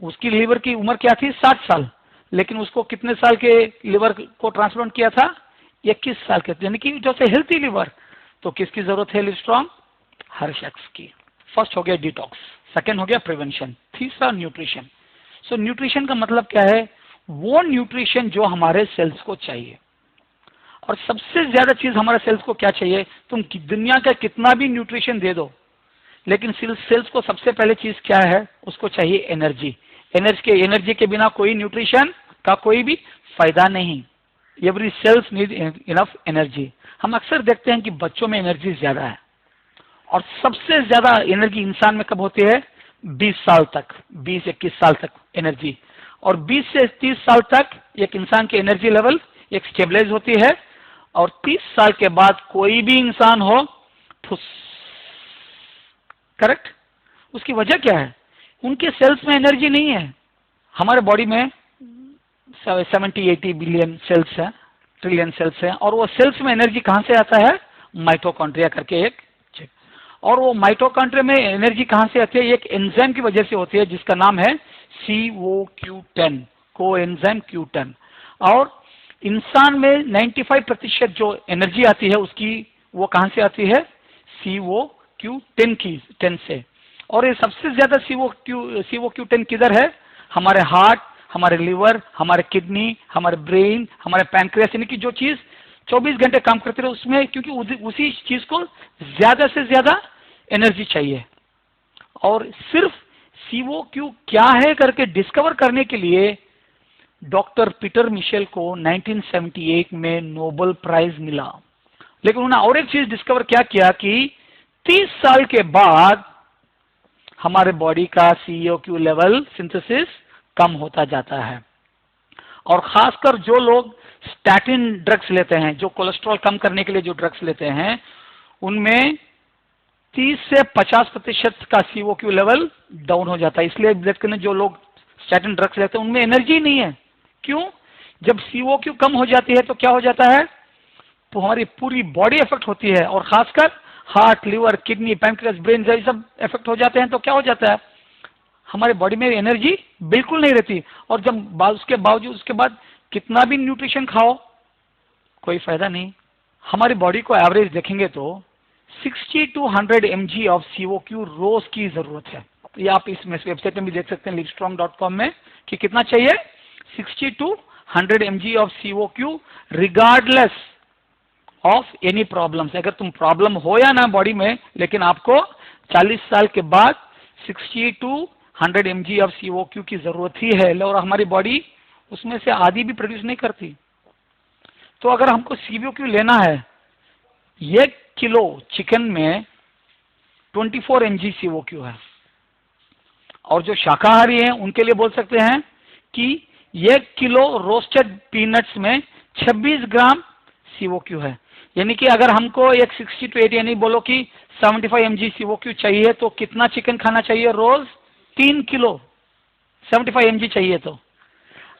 उसकी लिवर की उम्र क्या थी? 60 साल, लेकिन उसको कितने साल के लिवर को ट्रांसप्लांट किया था? 21 साल के, यानी कि जो से हेल्थी लिवर। तो किसकी जरूरत है लिवस्ट्रॉन्ग? हर शख्स की। फर्स्ट हो गया डिटॉक्स, सेकेंड हो गया प्रिवेंशन, तीसरा न्यूट्रिशन। सो न्यूट्रिशन का मतलब क्या है? वो न्यूट्रिशन जो हमारे सेल्स को चाहिए। और सबसे ज्यादा चीज हमारे सेल्स को क्या चाहिए? तुम दुनिया का कितना भी न्यूट्रिशन दे दो, लेकिन सेल्स को सबसे पहले चीज क्या है? उसको चाहिए एनर्जी। एनर्जी के बिना कोई न्यूट्रिशन का कोई भी फायदा नहीं। Every cells need enough energy. हम अक्सर देखते हैं कि बच्चों में एनर्जी ज्यादा है, और सबसे ज्यादा एनर्जी इंसान में कब होती है? 20 साल तक, 20-21 साल तक एनर्जी। और 20 से 30 साल तक एक इंसान की एनर्जी लेवल एक स्टेबलाइज होती है, और 30 साल के बाद कोई भी इंसान हो, ठुस। करेक्ट? उसकी वजह क्या है? उनके सेल्स में एनर्जी नहीं है। हमारे बॉडी में 70-80 बिलियन सेल्स है, ट्रिलियन सेल्स है, और वो सेल्स में एनर्जी कहां से आता है? माइटोकॉन्ड्रिया करके एक चीज। और वो माइटोकॉन्ड्रिया में एनर्जी कहां से आती है? एक एंजाइम की वजह से होती है, जिसका नाम है COQ10, कोएंजाइम Q10। और इंसान में 95% जो एनर्जी आती है उसकी, वो कहां से आती है? COQ10 से। और ये सबसे ज्यादा COQ10 किधर है? हमारे हार्ट, हमारे लिवर, हमारे किडनी, हमारे ब्रेन, हमारे पैंक्रियास, यानी कि जो चीज 24 घंटे काम करती है उसमें, क्योंकि उसी चीज को ज्यादा से ज्यादा एनर्जी चाहिए। और सिर्फ COQ क्या है करके डिस्कवर करने के लिए डॉक्टर पीटर मिशेल को 1978 में नोबेल प्राइज मिला। लेकिन उन्होंने और एक चीज डिस्कवर क्या किया कि 30 साल के बाद हमारे बॉडी का COQ लेवल सिंथेसिस कम होता जाता है। और खासकर जो लोग स्टैटिन ड्रग्स लेते हैं, जो कोलेस्ट्रॉल कम करने के लिए जो ड्रग्स लेते हैं, उनमें 30 से 50% का COQ लेवल डाउन हो जाता है। इसलिए देखते हैं जो लोग स्टैटिन ड्रग्स लेते हैं उनमें एनर्जी नहीं है। क्यों? जब COQ कम हो जाती है तो क्या हो जाता है? तो हमारी पूरी बॉडी इफेक्ट होती है, और खासकर heart, liver, kidney, pancreas, brain, ये सब इफेक्ट हो जाते हैं। तो क्या हो जाता है? हमारे बॉडी में एनर्जी बिल्कुल नहीं रहती। और जब उसके बावजूद उसके बाद कितना भी न्यूट्रिशन खाओ, कोई फायदा नहीं। हमारी बॉडी को एवरेज देखेंगे तो 60 to 100 mg ऑफ COQ रोज की जरूरत है। ये आप इस वेबसाइट में भी देख सकते हैं, livestrong.com में, कि कितना चाहिए? 60 to 100 mg of COQ regardless of any problems. अगर तुम प्रॉब्लम हो या ना बॉडी में, लेकिन आपको 40 साल के बाद 60 to 100 mg ऑफ COQ की जरूरत ही है, और हमारी बॉडी उसमें से आधी भी प्रोड्यूस नहीं करती। तो अगर हमको COQ लेना है, 1 किलो चिकन में 24 mg COQ है। और जो शाकाहारी हैं उनके लिए बोल सकते हैं कि 1 किलो रोस्टेड पीनट्स में 26 ग्राम COQ है। यानी कि अगर हमको एक 60 to 80, यानी बोलो कि 75 mg COQ चाहिए, तो कितना चिकन खाना चाहिए रोज? 3 किलो। 75 mg चाहिए तो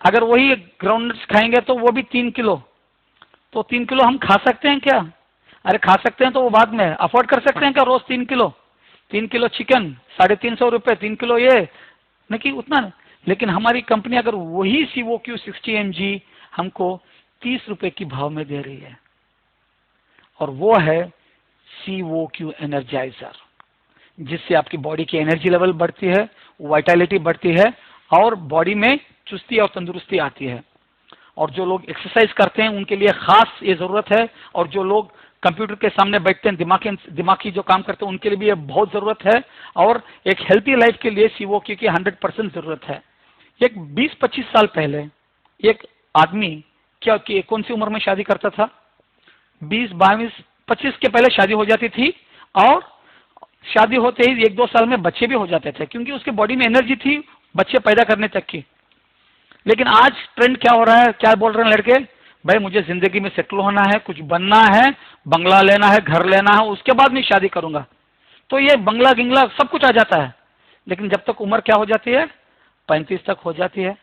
अगर वही ग्राउंडनट्स खाएंगे तो वो भी 3 किलो। तो 3 किलो हम खा सकते हैं क्या? अरे खा सकते हैं, तो वो बाद में अफोर्ड कर सकते हैं क्या रोज 3 किलो? 3 किलो चिकन 350 रुपए, 3 किलो ये नहीं कि उतना। लेकिन हमारी कंपनी अगर वही COQ 60 mg हमको 30 रुपए की भाव में दे रही है, और वो है COQ एनर्जाइजर, जिससे आपकी बॉडी की एनर्जी लेवल बढ़ती है, वाइटलिटी बढ़ती है, और बॉडी में चुस्ती और तंदुरुस्ती आती है। और जो लोग एक्सरसाइज करते हैं उनके लिए खास ये जरूरत है, और जो लोग कंप्यूटर के सामने बैठते हैं, दिमागी जो काम करते हैं, उनके लिए भी ये बहुत जरूरत है। और एक हेल्थी लाइफ के लिए COQ की 100% जरूरत है। एक 20-25 साल पहले एक आदमी क्या कौन सी उम्र में शादी करता था? 20, 22, 25 के पहले शादी हो जाती थी, और शादी होते ही 1-2 साल में बच्चे भी हो जाते थे, क्योंकि उसके बॉडी में एनर्जी थी बच्चे पैदा करने तक की। लेकिन आज ट्रेंड क्या हो रहा है? क्या बोल रहे हैं लड़के? भाई मुझे जिंदगी में सेटल होना है, कुछ बनना है, बंगला लेना है, घर लेना है, उसके बाद मैं शादी करूंगा। तो ये बंगला गिंगला सब कुछ आ जाता है, लेकिन जब तक उम्र क्या हो जाती है? 35 तक हो जाती है,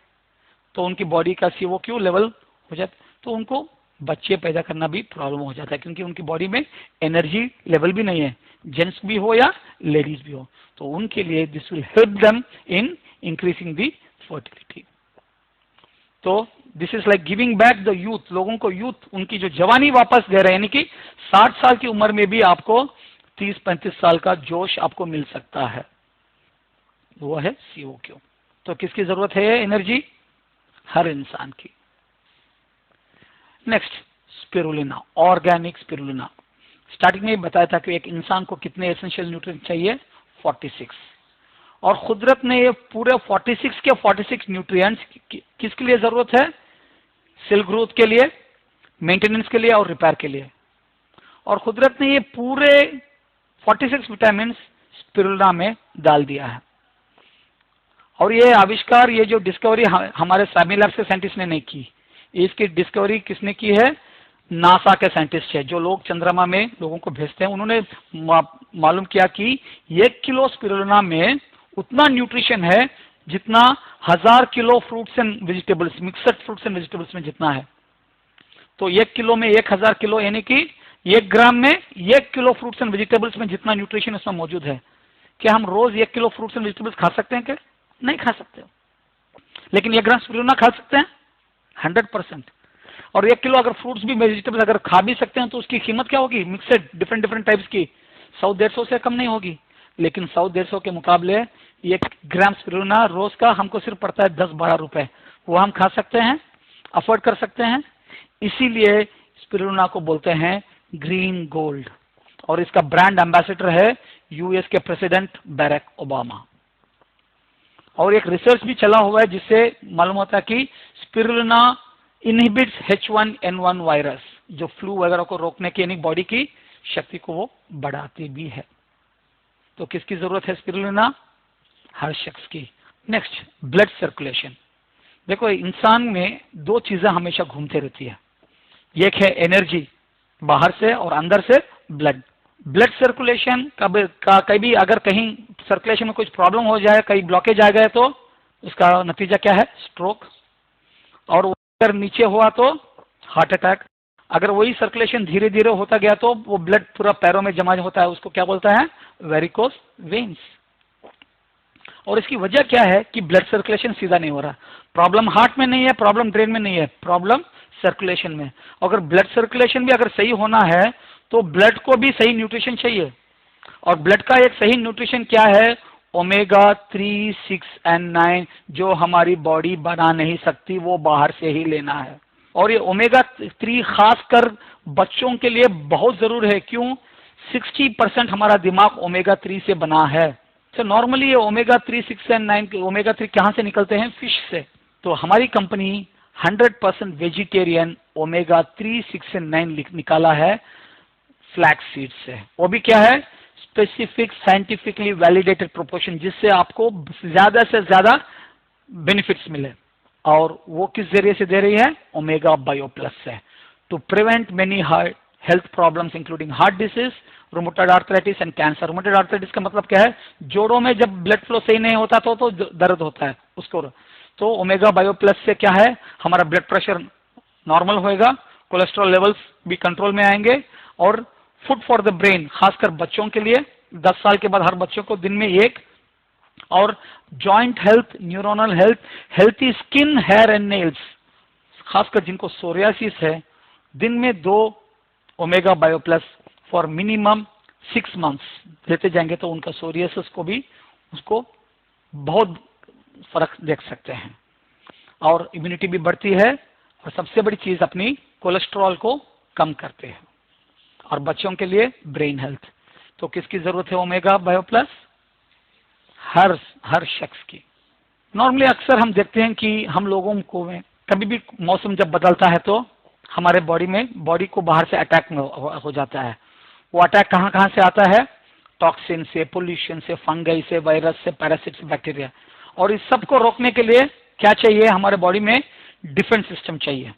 तो उनकी बॉडी का COQ लेवल हो जाता, तो उनको बच्चे पैदा करना भी प्रॉब्लम हो जाता है, क्योंकि उनकी बॉडी में एनर्जी लेवल भी नहीं है, जेंट्स भी हो या लेडीज भी हो। तो उनके लिए this will help them in increasing the fertility. तो this is like giving back the youth, लोगों को यूथ, उनकी जो जवानी वापस दे रहे हैं, यानी कि 60 साल की उम्र में भी आपको 30-35 साल का जोश आपको मिल सकता है, वो है CO2। तो किसकी जरूरत है एनर्जी? हर इंसान की। Next, spirulina, organic spirulina. Starting में ही बताया था कि एक इंसान को कितने एसेंशियल न्यूट्रिएंट चाहिए, 46। और कुदरत ने ये पूरे 46 के 46 न्यूट्रिएंट्स किसके लिए जरूरत है? सेल ग्रोथ के लिए, मेंटेनेंस के लिए और रिपेयर के लिए। और कुदरत ने ये पूरे 46 विटामिन स्पिरुलिना में डाल दिया है। और ये आविष्कार, ये जो डिस्कवरी हमारे सामी लैब से साइंटिस्ट ने नहीं की, इसकी डिस्कवरी किसने की है? नासा के साइंटिस्ट है, जो लोग चंद्रमा में लोगों को भेजते हैं। उन्होंने मालूम किया कि 1 किलो स्पिरुलिना में उतना न्यूट्रिशन है जितना 1000 kilo fruits and vegetables, mixed fruits and vegetables में जितना है। तो 1 किलो में 1000 किलो, यानी कि 1 ग्राम में 1 किलो फ्रूट्स एंड वेजिटेबल्स में जितना न्यूट्रिशन इसमें मौजूद है। क्या हम रोज 1 किलो फ्रूट्स एंड वेजिटेबल्स खा सकते हैं क्या? नहीं खा सकते, लेकिन 1 ग्राम स्पिरुलिना खा सकते हैं 100%। और 1 किलो अगर फ्रूट्स भी वेजिटेबल्स अगर खा भी सकते हैं तो उसकी कीमत क्या होगी? मिक्सड डिफरेंट टाइप्स की 100-150 से कम नहीं होगी। लेकिन 100-150 के मुकाबले 1 ग्राम स्पिरुलिना रोज का हमको सिर्फ पड़ता है 10-12 रुपए, वो हम खा सकते हैं, अफोर्ड कर सकते हैं। इसीलिए स्पिरुलिना को बोलते हैं ग्रीन गोल्ड। और इसका ब्रांड एम्बेसडर है यूएस के प्रेसिडेंट बैरक ओबामा। और एक रिसर्च भी चला हुआ है जिससे मालूम होता है कि स्पिरुलिना इनहिबिट्स H1N1 वायरस, जो फ्लू वगैरह को रोकने की यानी बॉडी की शक्ति को वो बढ़ाती भी है। तो किसकी जरूरत है स्पिरुलिना? हर शख्स की। Next, blood circulation. देखो, इंसान में 2 चीजें हमेशा घूमते रहती है, एक है एनर्जी बाहर से और अंदर से ब्लड। ब्लड सर्कुलेशन का कभी अगर कहीं सर्कुलेशन में कुछ प्रॉब्लम हो जाए, कहीं ब्लॉकेज आ गया, तो उसका नतीजा क्या है? स्ट्रोक। और अगर नीचे हुआ तो हार्ट अटैक। अगर वही सर्कुलेशन धीरे धीरे होता गया तो वो ब्लड पूरा पैरों में जमा होता है, उसको क्या बोलता है? Varicose veins. और इसकी वजह क्या है कि ब्लड सर्कुलेशन सीधा नहीं हो रहा। प्रॉब्लम हार्ट में नहीं है, प्रॉब्लम ब्रेन में नहीं है, प्रॉब्लम सर्कुलेशन में। अगर ब्लड सर्कुलेशन भी अगर सही होना है तो ब्लड को भी सही न्यूट्रिशन चाहिए। और ब्लड का एक सही न्यूट्रिशन क्या है? ओमेगा 3, 6 एंड 9, जो हमारी बॉडी बना नहीं सकती, वो बाहर से ही लेना है। और ये ओमेगा 3 खासकर बच्चों के लिए बहुत जरूरी है। क्यों? 60% हमारा दिमाग ओमेगा 3 से बना है। तो नॉर्मली ये ओमेगा 3, 6 एंड 9, ओमेगा 3 कहां से निकलते हैं? फिश से। तो हमारी कंपनी 100% वेजिटेरियन ओमेगा 3, 6 एंड 9 निकाला है फ्लैक्स सीड से। वो भी क्या है? स्पेसिफिक साइंटिफिकली वैलिडेटेड प्रोपोर्शन, जिससे आपको ज्यादा से ज्यादा बेनिफिट्स मिले। और वो किस जरिए से दे रही है? ओमेगा बायो प्लस से, to prevent many health problems including heart disease, rheumatoid arthritis and cancer. Rheumatoid arthritis का मतलब क्या है? जोड़ों में जब ब्लड फ्लो सही नहीं होता तो दर्द होता है उसको। तो ओमेगा बायो प्लस से क्या है? हमारा ब्लड प्रेशर नॉर्मल होएगा, कोलेस्ट्रॉल लेवल्स भी कंट्रोल में आएंगे। और फूड फॉर द ब्रेन, खासकर बच्चों के लिए 10 साल के बाद हर बच्चों को दिन में 1। और joint health, neuronal health, healthy skin, hair and nails, खासकर जिनको सोरियासिस है, दिन में 2 omega bio plus for minimum 6 months देते जाएंगे तो उनका सोरियासिस को भी उसको बहुत फर्क देख सकते हैं। और इम्यूनिटी भी बढ़ती है। और सबसे बड़ी चीज अपनी कोलेस्ट्रॉल को कम करते हैं। और बच्चों के लिए ब्रेन हेल्थ। तो किसकी जरूरत है ओमेगा बायो प्लस? हर शख्स की। नॉर्मली अक्सर हम देखते हैं कि हम लोगों को में कभी भी मौसम जब बदलता है तो हमारे बॉडी को बाहर से अटैक हो जाता है। वो अटैक कहां से आता है? टॉक्सिन से, पोल्यूशन से, फंगई से, वायरस से, पैरासिट से, बैक्टीरिया। और इस सब को रोकने के लिए क्या चाहिए? हमारे बॉडी में डिफेंस सिस्टम चाहिए।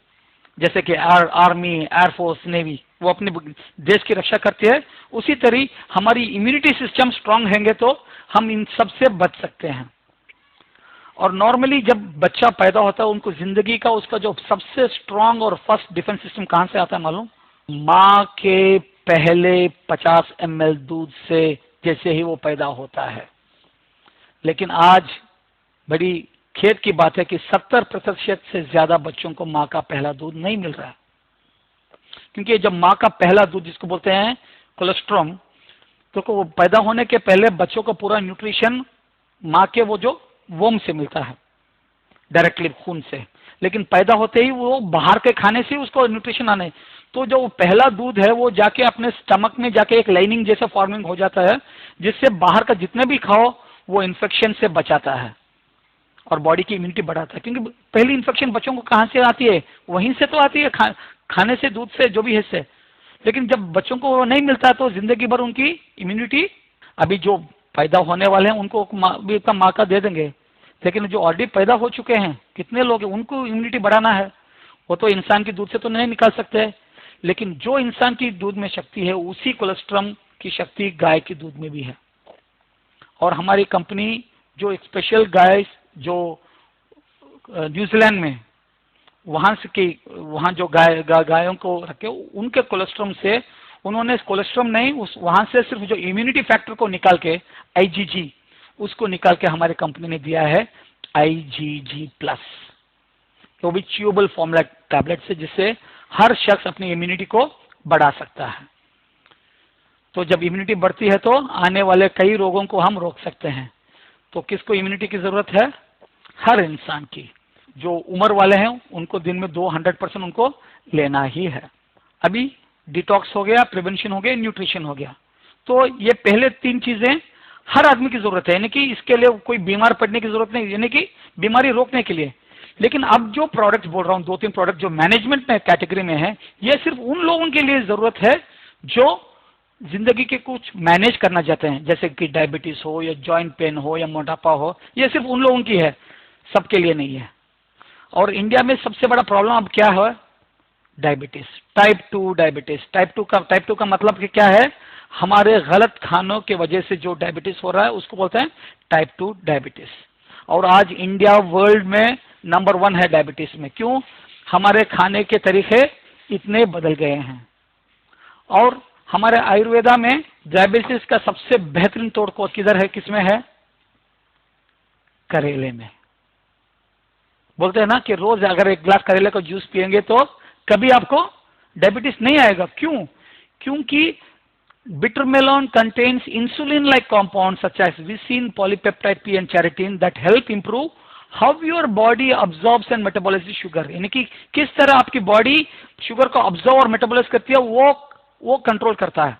जैसे कि आर्मी, एयरफोर्स, नेवी, वो अपने देश की रक्षा करती है। उसी तरह हमारी इम्यूनिटी सिस्टम स्ट्रांग रहेंगे तो हम इन सब से बच सकते हैं। और नॉर्मली जब बच्चा पैदा होता है उनको जिंदगी का उसका जो सबसे स्ट्रांग और फर्स्ट डिफेंस सिस्टम कहां से आता है मालूम? माँ के पहले 50 ml दूध से जैसे ही वो पैदा होता है। लेकिन आज बड़ी खेद की बात है कि 70% से ज्यादा बच्चों को माँ का पहला दूध नहीं मिल रहा है, क्योंकि जब माँ का पहला दूध जिसको बोलते हैं कोलेस्ट्रॉम, तो वो पैदा होने के पहले बच्चों को पूरा न्यूट्रिशन माँ के वो जो वोम से मिलता है, डायरेक्टली खून से, लेकिन पैदा होते ही वो बाहर के खाने से उसको न्यूट्रिशन आने, तो जो पहला दूध है वो जाके अपने स्टमक में जाके एक लाइनिंग जैसा फॉर्मिंग हो जाता है, जिससे बाहर का जितने भी खाओ वो इन्फेक्शन से बचाता है और बॉडी की इम्यूनिटी बढ़ाता है। क्योंकि पहली इन्फेक्शन बच्चों को कहां से आती है? वहीं से तो आती है, खाने से, दूध से, जो भी हिस्से। लेकिन जब बच्चों को नहीं मिलता तो जिंदगी भर उनकी इम्यूनिटी, अभी जो पैदा होने वाले हैं उनको भी माँ का दे देंगे, लेकिन जो ऑलरेडी पैदा हो चुके हैं कितने लोग हैं उनको इम्यूनिटी बढ़ाना है, वो तो इंसान के दूध से तो नहीं निकाल सकते, लेकिन जो इंसान की दूध में शक्ति है उसी कोलेस्ट्रॉम की शक्ति गाय के दूध में भी है। और हमारी कंपनी जो एक स्पेशल गाय जो न्यूजीलैंड में वहां जो गायों को रखे उनके कोलेस्ट्रॉम से उन्होंने कोलेस्ट्रॉम नहीं वहां से सिर्फ जो इम्यूनिटी फैक्टर को निकाल के IgG उसको निकाल के हमारी कंपनी ने दिया है IgG+, तो भी च्यूएबल फॉर्मूला टैबलेट से, जिससे हर शख्स अपनी इम्यूनिटी को बढ़ा सकता है। तो जब इम्यूनिटी बढ़ती है तो आने वाले कई रोगों को हम रोक सकते हैं। तो किसको इम्यूनिटी की जरूरत है? हर इंसान की। जो उम्र वाले हैं उनको दिन में 200% उनको लेना ही है। अभी डिटॉक्स हो गया, प्रिवेंशन हो गया, न्यूट्रिशन हो गया, तो ये पहले 3 चीजें हर आदमी की जरूरत है, यानी कि इसके लिए कोई बीमार पड़ने की जरूरत नहीं, यानी कि बीमारी रोकने के लिए। लेकिन अब जो प्रोडक्ट बोल रहा हूं, 2-3 प्रोडक्ट जो मैनेजमेंट में कैटेगरी में है, ये सिर्फ उन लोगों के लिए जरूरत है जो जिंदगी के कुछ मैनेज करना चाहते हैं, जैसे कि डायबिटीज हो या जॉइंट पेन हो या मोटापा हो, ये सिर्फ उन लोगों की है, सबके लिए नहीं है। और इंडिया में सबसे बड़ा प्रॉब्लम अब क्या है? Diabetes, type 2 diabetes. टाइप 2 का मतलब कि क्या है? हमारे गलत खानों के वजह से जो डायबिटीज हो रहा है उसको बोलते हैं टाइप 2 डायबिटीज। और आज इंडिया वर्ल्ड में नंबर 1 है डायबिटीज में। क्यों? हमारे खाने के तरीके इतने बदल गए हैं। और हमारे आयुर्वेदा में डायबिटीज का सबसे बेहतरीन तोड़ किधर है? किसमें है? करेले में। बोलते हैं ना कि रोज अगर 1 गिलास करेले का जूस पिएंगे तो कभी आपको डायबिटीज नहीं आएगा। क्यों? क्योंकि बिटरमेलन contains insulin-like compounds such as visin, polypeptide P and charitin that help improve how your body absorbs and metabolizes sugar। यानी कि किस तरह आपकी बॉडी शुगर को ऑब्जॉर्व और मेटाबोलाइज करती है वो कंट्रोल करता है।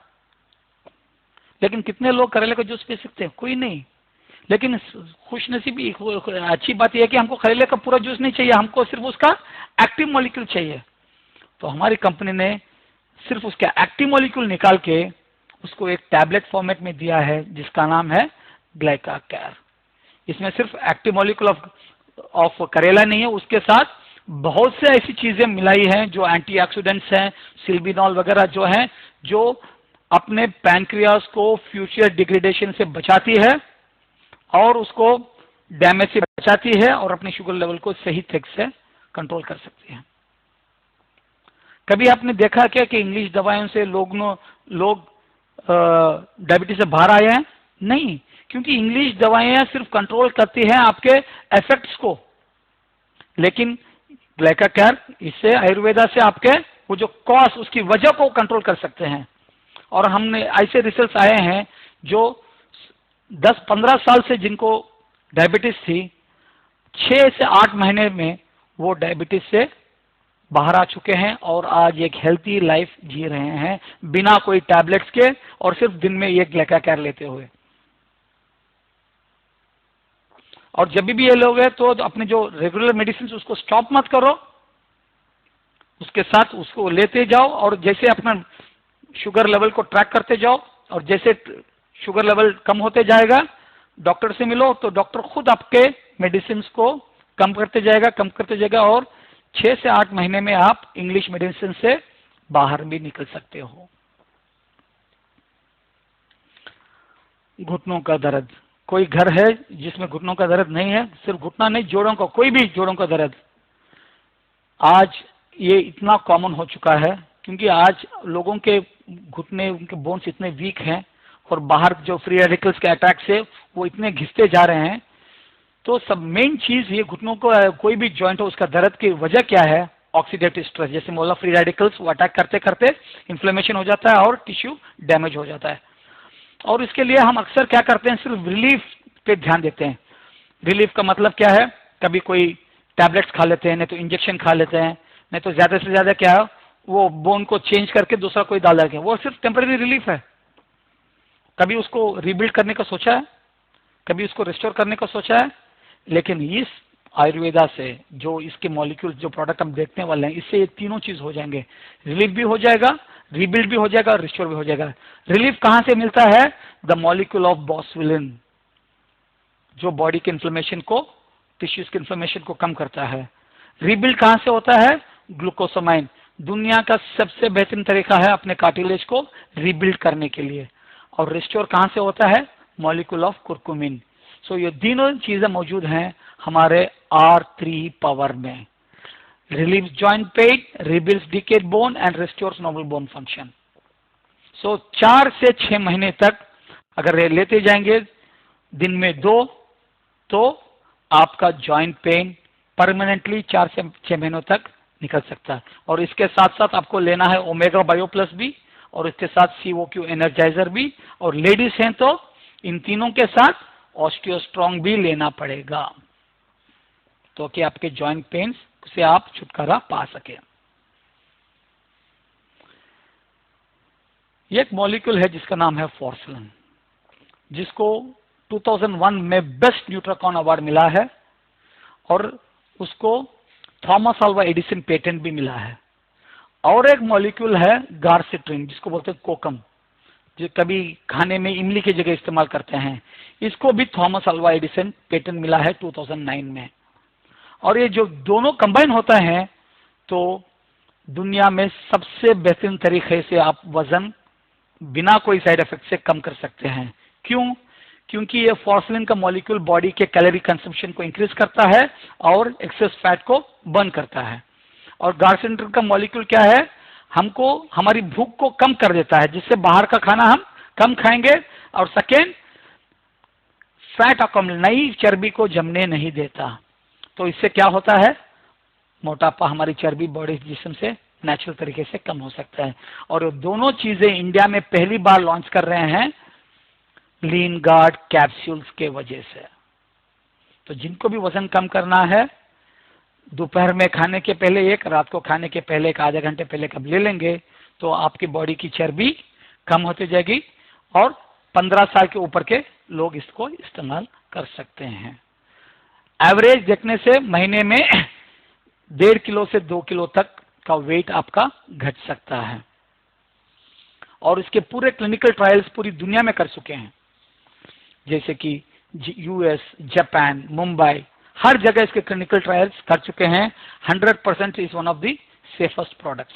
लेकिन कितने लोग करेले का जूस पी सकते हैं? कोई नहीं। लेकिन खुशनसीबी अच्छी बात यह है कि हमको करेले का पूरा जूस नहीं चाहिए, हमको सिर्फ उसका एक्टिव मॉलिक्यूल चाहिए। तो हमारी कंपनी ने सिर्फ उसका एक्टिव मॉलिक्यूल निकाल के उसको एक टैबलेट फॉर्मेट में दिया है जिसका नाम है ग्लाइकाकेयर। इसमें सिर्फ एक्टिव मॉलिक्यूल ऑफ करेला नहीं है, उसके साथ बहुत से ऐसी चीजें मिलाई हैं जो एंटीऑक्सीडेंट्स हैं, सिल्बिनॉल वगैरह जो हैं, जो अपने पैनक्रियास को फ्यूचर डिग्रेडेशन से बचाती है और उसको डैमेज से बचाती है और अपने शुगर लेवल को सही तरीके से कंट्रोल कर सकती है। कभी आपने देखा क्या कि इंग्लिश दवाइयों से लोग डायबिटीज से बाहर आए हैं? नहीं, क्योंकि इंग्लिश दवाइयां सिर्फ कंट्रोल करती हैं आपके इफेक्ट्स को, लेकिन ग्लाइकाकेयर इससे आयुर्वेदा से आपके वो जो कॉज उसकी वजह को कंट्रोल कर सकते हैं। और हमने ऐसे रिसर्च आए हैं जो 10-15 साल से जिनको डायबिटीज थी, 6 से 8 महीने में वो डायबिटीज से बाहर आ चुके हैं और आज एक हेल्थी लाइफ जी रहे हैं बिना कोई टैबलेट्स के और सिर्फ दिन में एक ग्लाइकाकेयर लेते हुए। और जब भी ये लोग हैं तो अपने जो रेगुलर मेडिसिन उसको स्टॉप मत करो, उसके साथ उसको लेते जाओ और जैसे अपना शुगर लेवल को ट्रैक करते जाओ और जैसे शुगर लेवल कम होते जाएगा डॉक्टर से मिलो तो डॉक्टर खुद आपके मेडिसिन को कम करते जाएगा और 6 से 8 महीने में आप इंग्लिश मेडिसिन से बाहर भी निकल सकते हो। घुटनों का दर्द, कोई घर है जिसमें घुटनों का दर्द नहीं है? सिर्फ घुटना नहीं, जोड़ों का, कोई भी जोड़ों का दर्द। आज ये इतना कॉमन हो चुका है क्योंकि आज लोगों के घुटने, उनके बोन्स इतने वीक हैं और बाहर जो फ्री रेडिकल्स के अटैक से वो इतने घिसते जा रहे हैं। तो सब मेन चीज ये घुटनों को, कोई भी जॉइंट हो उसका दर्द की वजह क्या है? Oxidative stress. जैसे बोला, फ्री रेडिकल्स वो अटैक करते करते इन्फ्लेमेशन हो जाता है और टिश्यू डैमेज हो जाता है। और इसके लिए हम अक्सर क्या करते हैं? सिर्फ रिलीफ पे ध्यान देते हैं। रिलीफ का मतलब क्या है? कभी कोई टैबलेट्स खा लेते हैं, नहीं तो इंजेक्शन खा लेते हैं, नहीं तो ज्यादा से ज्यादा क्या है, वो बोन को चेंज करके दूसरा कोई डाल देते हैं। वो सिर्फ टेम्पररी रिलीफ है। कभी उसको रिबिल्ड करने का सोचा है? कभी उसको रिस्टोर करने का सोचा है? लेकिन इस आयुर्वेदा से जो इसके मॉलिक्यूल, जो प्रोडक्ट हम देखने वाले हैं, इससे ये तीनों चीज हो जाएंगे। रिलीफ भी हो जाएगा, रिबिल्ड भी हो जाएगा और रिस्टोर भी हो जाएगा। रिलीफ कहां से मिलता है? द मॉलिक्यूल ऑफ बॉसविलिन, जो बॉडी के इन्फ्लेमेशन को, टिश्यूज के इन्फ्लेमेशन को कम करता है। रिबिल्ड कहां से होता है? ग्लूकोसामाइन। दुनिया का सबसे बेहतरीन तरीका है अपने कार्टिलेज को रिबिल्ड करने के लिए। और रिस्टोर कहां से होता है? Molecule of curcumin. सो ये तीनों चीजें मौजूद हैं हमारे R3 पावर में। Relieve joint pain, rebuilds decayed bone and restores normal bone function. So 4 से 6 महीने तक अगर ये लेते जाएंगे, दिन में 2, तो आपका जॉइंट पेन परमानेंटली 4 से 6 महीनों तक निकल सकता है। और इसके साथ साथ आपको लेना है ओमेगा बायो प्लस भी, और इसके साथ COQ एनर्जाइजर भी, और लेडीज हैं तो इन तीनों के साथ ऑस्टियोस्ट्रॉन्ग भी लेना पड़ेगा, तो कि आपके जॉइंट पेन से आप छुटकारा पा सके। ये एक मॉलिक्यूल है जिसका नाम है फॉर्सलिन, जिसको 2001 में बेस्ट न्यूट्राकॉन अवार्ड मिला है, और उसको थॉमस अल्वा एडिसन पेटेंट भी मिला है। और एक मॉलिक्यूल है गार्सिट्रिन, जिसको बोलते हैं कोकम, जो कभी खाने में इमली की जगह इस्तेमाल करते हैं। इसको भी थॉमस अल्वा एडिसन पेटेंट मिला है 2009 में। और ये जो दोनों कंबाइन होता है तो दुनिया में सबसे बेहतरीन तरीके से आप वजन बिना कोई साइड इफेक्ट से कम कर सकते हैं। क्यों? क्योंकि ये फॉर्सलिन का मॉलिक्यूल बॉडी के कैलोरी कंजम्पशन को इंक्रीज करता है और एक्सेस फैट को बर्न करता है। और गार्सिट्रिन का मॉलिक्यूल क्या है? हमको हमारी भूख को कम कर देता है, जिससे बाहर का खाना हम कम खाएंगे। और सेकेंड, फैट अकॉमलेट, नई चर्बी को जमने नहीं देता। तो इससे क्या होता है? मोटापा, हमारी चर्बी बॉडी जिस्म से नेचुरल तरीके से कम हो सकता है। और दोनों चीजें इंडिया में पहली बार लॉन्च कर रहे हैं लीन गार्ड कैप्सूल्स के वजह से। तो जिनको भी वजन कम करना है, दोपहर में खाने के पहले एक, रात को खाने के पहले एक, आधे घंटे पहले कब ले लेंगे तो आपकी बॉडी की चर्बी कम होती जाएगी। और 15 साल के ऊपर के लोग इसको इस्तेमाल कर सकते हैं। एवरेज देखने से महीने में 1.5 किलो से 2 किलो तक का वेट आपका घट सकता है। और इसके पूरे क्लिनिकल ट्रायल्स पूरी दुनिया में कर चुके हैं, जैसे कि US, जापान, मुंबई, हर जगह इसके क्लिनिकल ट्रायल्स कर चुके हैं। 100% is one of the safest products.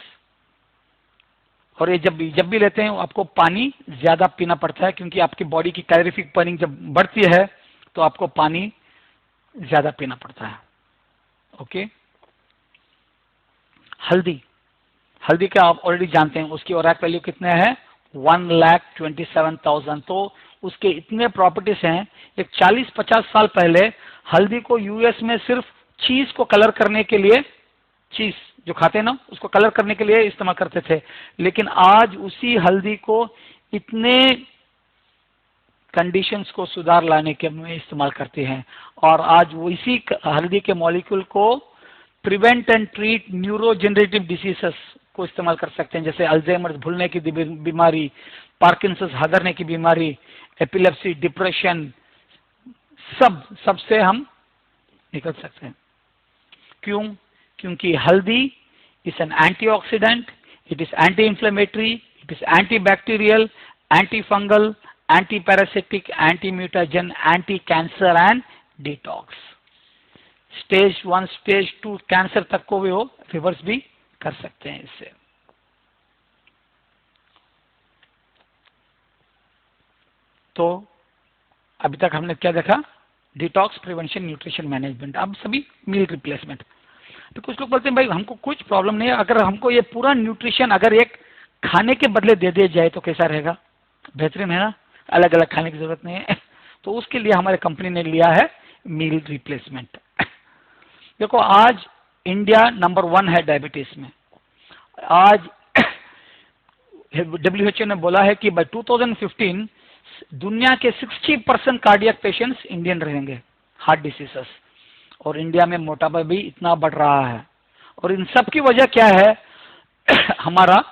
और ये जब भी लेते हैं आपको पानी ज्यादा पीना पड़ता है, क्योंकि आपकी बॉडी की कैलोरीफिक बर्निंग जब बढ़ती है तो आपको पानी ज्यादा पीना पड़ता है। ओके। हल्दी का आप ऑलरेडी जानते हैं, उसकी ORAC वैल्यू कितने है? 1,27,000। तो उसके इतने प्रॉपर्टीज हैं। एक 40-50 साल पहले हल्दी को US में सिर्फ चीज को कलर करने के लिए, चीज जो खाते हैं ना, उसको कलर करने के लिए इस्तेमाल करते थे। लेकिन आज उसी हल्दी को इतने कंडीशंस को सुधार लाने के में इस्तेमाल करते हैं। और आज वो इसी हल्दी के मॉलिक्यूल को प्रिवेंट एंड ट्रीट न्यूरोजेनरेटिव डिसीजेस को इस्तेमाल कर सकते हैं, जैसे अल्जाइमर भूलने की बीमारी, पार्किंसंस हगरने की बीमारी, एपिलेप्सी, डिप्रेशन, सबसे हम निकल सकते हैं। क्यों? क्योंकि हल्दी is an antioxidant, it is anti inflammatory, it is antibacterial, anti fungal, anti parasitic, anti mutagen, anti cancer and detox. Stage 1, stage 2 cancer तक को भी वो रिवर्स भी कर सकते हैं इससे। तो अभी तक हमने क्या देखा, डिटॉक्स, प्रिवेंशन, न्यूट्रिशन मैनेजमेंट, अब सभी मील रिप्लेसमेंट। तो कुछ लोग बोलते हैं भाई हमको कुछ प्रॉब्लम नहीं है, अगर हमको ये पूरा न्यूट्रिशन अगर एक खाने के बदले दे दिया जाए तो कैसा रहेगा, बेहतरीन है ना, अलग अलग खाने की जरूरत नहीं है। तो उसके लिए हमारे कंपनी ने लिया है मील रिप्लेसमेंट। देखो आज इंडिया नंबर 1 है डायबिटीज में। आज WHO ने बोला है कि बाय 2015 दुनिया के 60% कार्डियक पेशेंट्स इंडियन रहेंगे, हार्ट डिसीजेस, और इंडिया में मोटापा भी इतना बढ़ रहा है। और इन सब की वजह क्या है, हमारा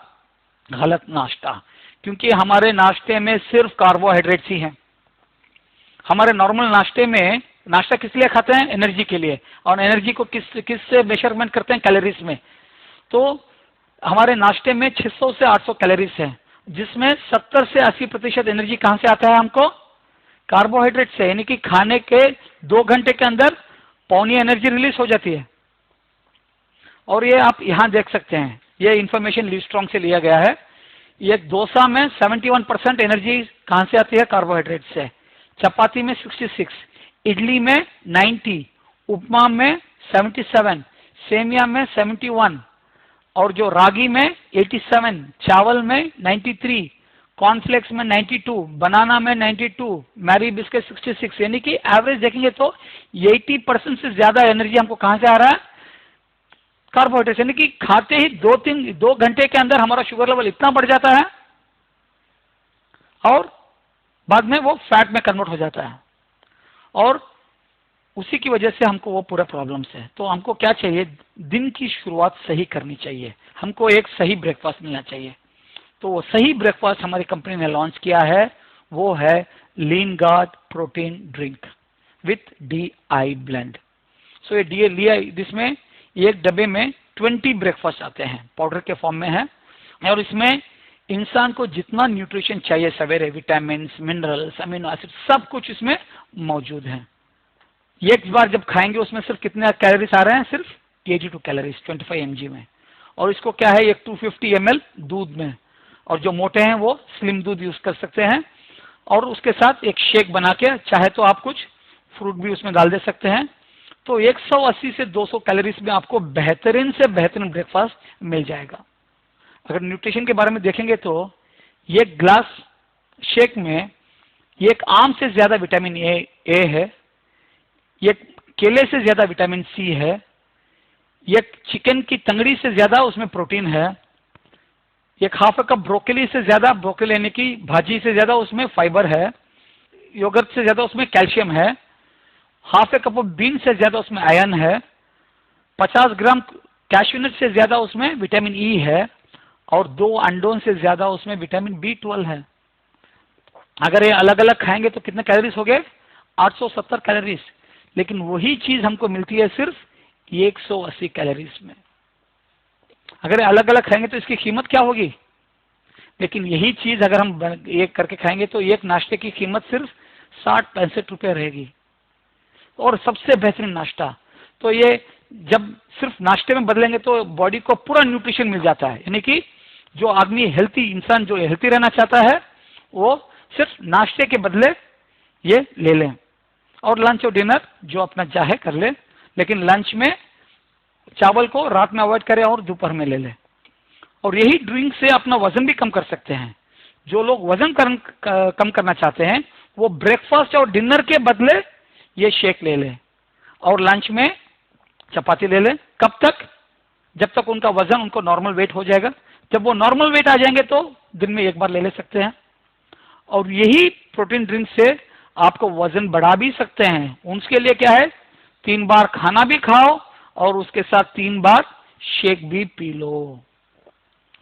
गलत नाश्ता, क्योंकि हमारे नाश्ते में सिर्फ कार्बोहाइड्रेट्स ही हैं। हमारे नॉर्मल नाश्ते में, नाश्ता किस लिए खाते हैं, एनर्जी के लिए, और एनर्जी को किस से मेजरमेंट करते हैं, कैलोरीज में। तो हमारे नाश्ते में 600 से 800 कैलोरीज है, जिसमें 70 से 80% एनर्जी कहां से आता है हमको, कार्बोहाइड्रेट से, यानी कि खाने के 2 घंटे के अंदर पौनी एनर्जी रिलीज हो जाती है। और ये आप यहां देख सकते हैं, ये इंफॉर्मेशन लिवस्ट्रॉन्ग से लिया गया है। ये डोसा में 71% एनर्जी कहां से आती है, कार्बोहाइड्रेट से, चपाती में 66, इडली में 90, उपमा में 77, सेमिया में 71, और जो रागी में 87, चावल में 93, कॉर्नफ्लेक्स में 92, बनाना में 92, मैरी बिस्किट 66, यानी कि एवरेज देखेंगे तो 80% से ज्यादा एनर्जी हमको कहां से आ रहा है, कार्बोहाइड्रेट। यानी कि खाते ही 2 घंटे के अंदर हमारा शुगर लेवल इतना बढ़ जाता है और बाद में वो फैट में कन्वर्ट हो जाता है, और उसी की वजह से हमको वो पूरा प्रॉब्लम्स है। तो हमको क्या चाहिए, दिन की शुरुआत सही करनी चाहिए, हमको एक सही ब्रेकफास्ट मिलना चाहिए। तो वो सही ब्रेकफास्ट हमारी कंपनी ने लॉन्च किया है, वो है lean guard protein drink with DI blend. So ये DI लिया, जिसमें एक डब्बे में 20 ब्रेकफास्ट आते हैं, पाउडर के फॉर्म में है, और इसमें इंसान को जितना न्यूट्रिशन चाहिए सवेरे, विटामिन, मिनरल्स, अमीनो एसिड, सब कुछ इसमें मौजूद है। एक बार जब खाएंगे उसमें सिर्फ कितने कैलोरीज आ रहे हैं, सिर्फ 82 कैलोरीज 25 mg में। और इसको क्या है, एक 250 ml दूध में, और जो मोटे हैं वो स्लिम दूध यूज कर सकते हैं। और उसके साथ एक शेक बना के, चाहे तो आप कुछ फ्रूट भी उसमें डाल दे सकते हैं। तो 180 से 200 कैलोरीज में आपको बेहतरीन से बेहतरीन ब्रेकफास्ट मिल जाएगा। अगर न्यूट्रिशन के बारे में देखेंगे तो ये ग्लास शेक में ये एक आम से ज्यादा विटामिन ए है, ये केले से ज्यादा विटामिन C है, ये चिकन की तंगड़ी से ज्यादा उसमें प्रोटीन है, एक हाफ कप ब्रोकली से ज्यादा, ब्रोकली यानी कि भाजी से ज्यादा उसमें फाइबर है, योगर्ट से ज्यादा उसमें कैल्शियम है, हाफ कप बीन से ज्यादा उसमें आयरन है, 50 ग्राम कैश्यूनट से ज्यादा उसमें विटामिन E है, और 2 अंडों से ज्यादा उसमें विटामिन B12 है। अगर ये अलग अलग खाएंगे तो कितने कैलोरीज हो गए, 870 कैलोरीज, लेकिन वही चीज हमको मिलती है सिर्फ 180 कैलोरीज में। अगर अलग अलग खाएंगे तो इसकी कीमत क्या होगी, लेकिन यही चीज अगर हम एक करके खाएंगे तो एक नाश्ते की कीमत सिर्फ 60-65 रुपए रहेगी, और सबसे बेहतरीन नाश्ता। तो ये जब सिर्फ नाश्ते में बदलेंगे तो बॉडी को पूरा न्यूट्रिशन मिल जाता है, यानी कि जो आदमी हेल्थी, इंसान जो हेल्थी रहना चाहता है वो सिर्फ नाश्ते के बदले ये ले लें, और लंच और डिनर जो अपना चाहे कर ले, लेकिन लंच में चावल को रात में अवॉइड करें और दोपहर में ले लें। और यही ड्रिंक से अपना वजन भी कम कर सकते हैं। जो लोग वजन कम करना चाहते हैं वो ब्रेकफास्ट और डिनर के बदले ये शेक ले लें, और लंच में चपाती ले लें। कब तक, जब तक उनका वजन, उनको नॉर्मल वेट हो जाएगा। जब वो नॉर्मल वेट आ जाएंगे तो दिन में एक बार ले सकते हैं। और यही प्रोटीन ड्रिंक से आपको वजन बढ़ा भी सकते हैं। उसके लिए क्या है, 3 बार खाना भी खाओ और उसके साथ 3 बार शेक भी पी लो।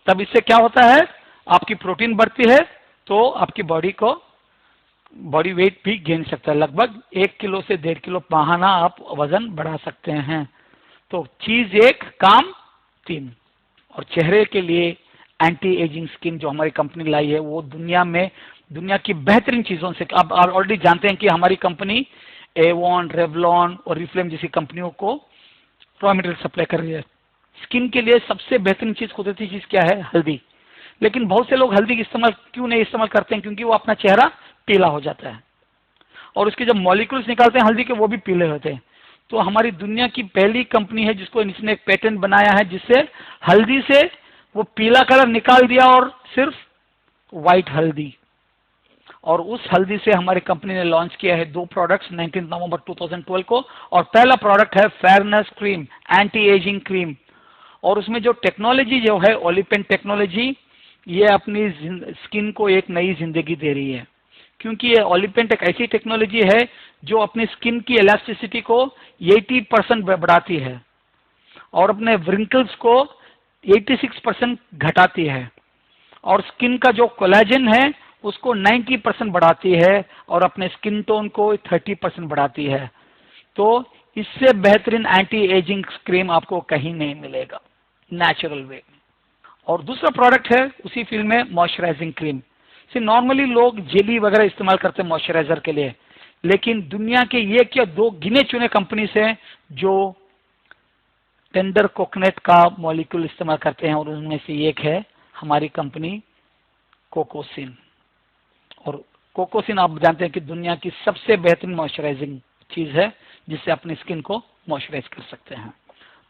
तब इससे क्या होता है, आपकी प्रोटीन बढ़ती है तो आपकी बॉडी वेट भी गेन सकता है। लगभग 1 किलो से 1.5 किलो माहाना आप वजन बढ़ा सकते हैं। तो चीज एक, काम 3। और चेहरे के लिए एंटी एजिंग स्किन जो हमारी कंपनी लाई है वो दुनिया की बेहतरीन चीजों से, आप ऑलरेडी जानते हैं कि हमारी कंपनी एवॉन, रेवलॉन और रिफ्लेम जैसी कंपनियों को रॉ मटेरियल सप्लाई कर रही है। स्किन के लिए सबसे बेहतरीन चीज, कुदरती चीज क्या है, हल्दी। लेकिन बहुत से लोग हल्दी इस्तेमाल क्यों नहीं इस्तेमाल करते हैं, क्योंकि वो अपना चेहरा पीला हो जाता है। और उसके जब मॉलिक्यूल्स निकालते हैं हल्दी के वो भी पीले होते हैं। तो हमारी दुनिया की पहली कंपनी है जिसको इसने एक पेटेंट बनाया है जिससे हल्दी से वो पीला कलर निकाल दिया और सिर्फ व्हाइट हल्दी। और उस हल्दी से हमारी कंपनी ने लॉन्च किया है 2 प्रोडक्ट्स 19 नवंबर 2012 को। और पहला प्रोडक्ट है fairness cream, anti ageing cream. और उसमें जो टेक्नोलॉजी जो है ओलिपेंट टेक्नोलॉजी, ये अपनी स्किन को एक नई जिंदगी दे रही है, क्योंकि ये ओलिपेंट एक ऐसी टेक्नोलॉजी है जो अपनी स्किन की इलास्टिसिटी को 80% बढ़ाती है और अपने व्रिंकल्स को 86% घटाती है और स्किन का जो कोलेजन है उसको 90% बढ़ाती है और अपने स्किन टोन को 30% बढ़ाती है। तो इससे बेहतरीन एंटी एजिंग क्रीम आपको कहीं नहीं मिलेगा नेचुरल वे। और दूसरा प्रोडक्ट है उसी फील्ड में मॉइस्चराइजिंग क्रीम। नॉर्मली लोग जेली वगैरह इस्तेमाल करते हैं मॉइस्चराइजर के लिए, लेकिन दुनिया के 1 या 2 गिने चुने कंपनीज हैं जो टेंडर कोकोनट का मॉलिक्यूल इस्तेमाल करते हैं और उनमें से एक है हमारी कंपनी कोकोसिन। और कोकोसिन आप जानते हैं कि दुनिया की सबसे बेहतरीन मॉइस्चराइजिंग चीज है जिससे अपनी स्किन को मॉइस्चराइज कर सकते हैं।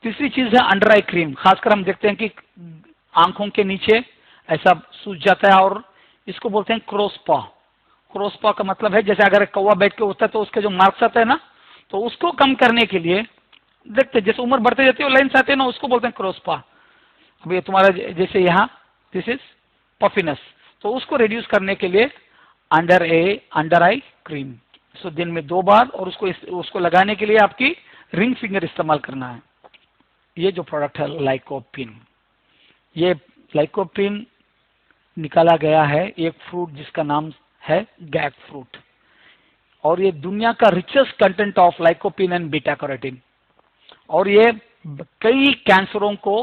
तीसरी चीज है अंडर आई क्रीम। खासकर हम देखते हैं कि आंखों के नीचे ऐसा सूज जाता है और इसको बोलते हैं क्रोसपा। क्रोसपा का मतलब है जैसे अगर कौवा बैठ के होता है तो उसके जो मार्क्स आते हैं ना, तो उसको कम करने के लिए देखते जैसे उम्र बढ़ते जाती है लाइन्स आते हैं ना, उसको बोलते हैं क्रोसपा। अब ये तुम्हारा जैसे यहाँ दिस इज पफिनेस, तो उसको रिड्यूस करने के लिए अंडर आई क्रीम। सो दिन में 2 बार और उसको लगाने के लिए आपकी रिंग फिंगर इस्तेमाल करना है। ये जो प्रोडक्ट है लाइकोपिन, ये लाइकोपिन निकाला गया है एक फ्रूट जिसका नाम है गैक फ्रूट, और ये दुनिया का richest content of lycopene and beta carotene, और ये कई कैंसरों को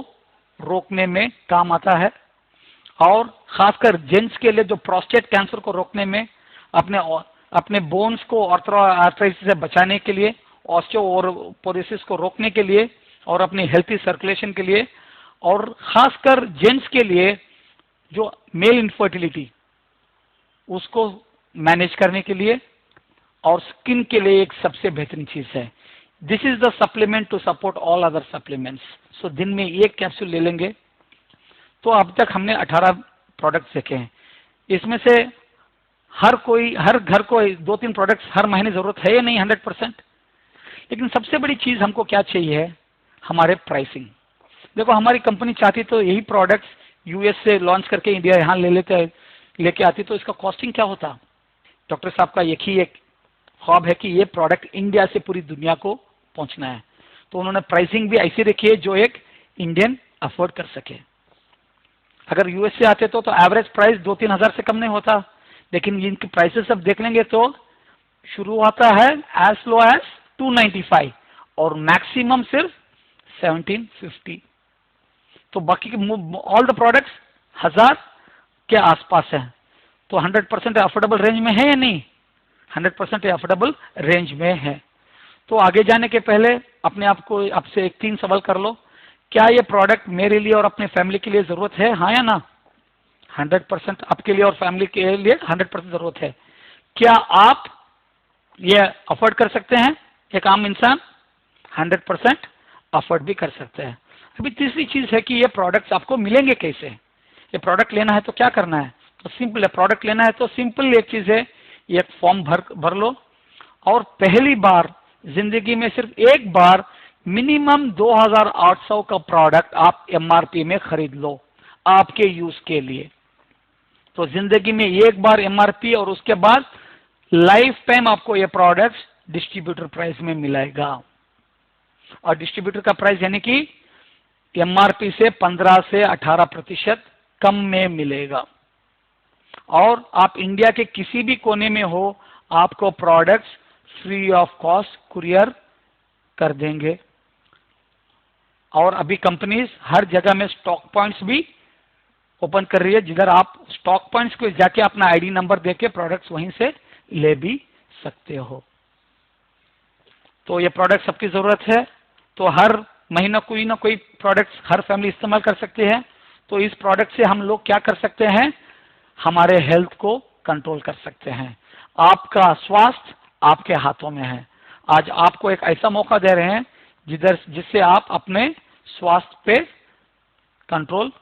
रोकने में काम आता है। और खासकर जेंट्स के लिए जो प्रोस्टेट कैंसर को रोकने में, अपने बोन्स को आर्थराइटिस से बचाने के लिए, ऑस्टियोपोरोसिस को रोकने के लिए और अपनी हेल्थी सर्कुलेशन के लिए, और खासकर जेंट्स के लिए जो मेल इनफर्टिलिटी उसको मैनेज करने के लिए, और स्किन के लिए एक सबसे बेहतरीन चीज है। This is the supplement to support all other supplements. So दिन में 1 कैप्सूल ले लेंगे। तो अब तक हमने 18 प्रोडक्ट्स देखे हैं। इसमें से हर घर को 2-3 प्रोडक्ट्स हर महीने जरूरत है या नहीं 100%। लेकिन सबसे बड़ी चीज हमको क्या चाहिए है हमारे प्राइसिंग। देखो हमारी कंपनी चाहती तो यही प्रोडक्ट्स यूएस से लॉन्च करके इंडिया यहाँ लेके आती, तो इसका कॉस्टिंग क्या होता। डॉक्टर साहब का एक ख्वाब है कि ये प्रोडक्ट इंडिया से पूरी दुनिया को पहुंचना है, तो उन्होंने प्राइसिंग भी ऐसी रखी है जो एक इंडियन अफोर्ड कर सके। अगर यूएस से आते तो एवरेज प्राइस 2-3 हजार से कम नहीं होता, लेकिन इनकी प्राइसेस सब देख लेंगे तो शुरू होता है एज लो एज 295 और मैक्सिमम सिर्फ 1750। तो बाकी के ऑल द प्रोडक्ट्स 1000 के आसपास है। तो 100% अफोर्डेबल रेंज में है या नहीं? 100% अफोर्डेबल रेंज में है। तो आगे जाने के पहले अपने आप को आपसे 3 सवाल कर लो, क्या ये प्रोडक्ट मेरे लिए और अपने फैमिली के लिए जरूरत है, हाँ या ना? 100% आपके लिए और फैमिली के लिए 100% जरूरत है। क्या आप ये अफोर्ड कर सकते हैं? एक आम इंसान 100% अफोर्ड भी कर सकते हैं। अभी तीसरी चीज है कि ये प्रोडक्ट्स आपको मिलेंगे कैसे। ये प्रोडक्ट लेना है तो क्या करना है? तो सिंपल है, प्रोडक्ट लेना है तो सिंपल एक चीज है, एक फॉर्म भर लो और पहली बार जिंदगी में सिर्फ एक बार मिनिमम 2800 का प्रोडक्ट आप एमआरपी में खरीद लो आपके यूज के लिए। तो जिंदगी में एक बार एमआरपी और उसके बाद लाइफ टाइम आपको ये प्रोडक्ट डिस्ट्रीब्यूटर प्राइस में मिलेगा। और डिस्ट्रीब्यूटर का प्राइस यानी कि एमआरपी से 15 से 18% कम में मिलेगा। और आप इंडिया के किसी भी कोने में हो, आपको products free of cost courier कर देंगे। और अभी कंपनीज हर जगह में स्टॉक पॉइंट्स भी ओपन कर रही है, जिधर आप स्टॉक पॉइंट्स को जाके अपना आईडी नंबर देके प्रोडक्ट्स वहीं से ले भी सकते हो। तो ये प्रोडक्ट सबकी जरूरत है, तो हर महीना कोई ना कोई प्रोडक्ट्स हर फैमिली इस्तेमाल कर सकते हैं। तो इस प्रोडक्ट से हम लोग क्या कर सकते हैं, हमारे हेल्थ को कंट्रोल कर सकते हैं। आपका स्वास्थ्य आपके हाथों में है। आज आपको एक ऐसा मौका दे रहे हैं जिससे आप अपने स्वास्थ्य पे कंट्रोल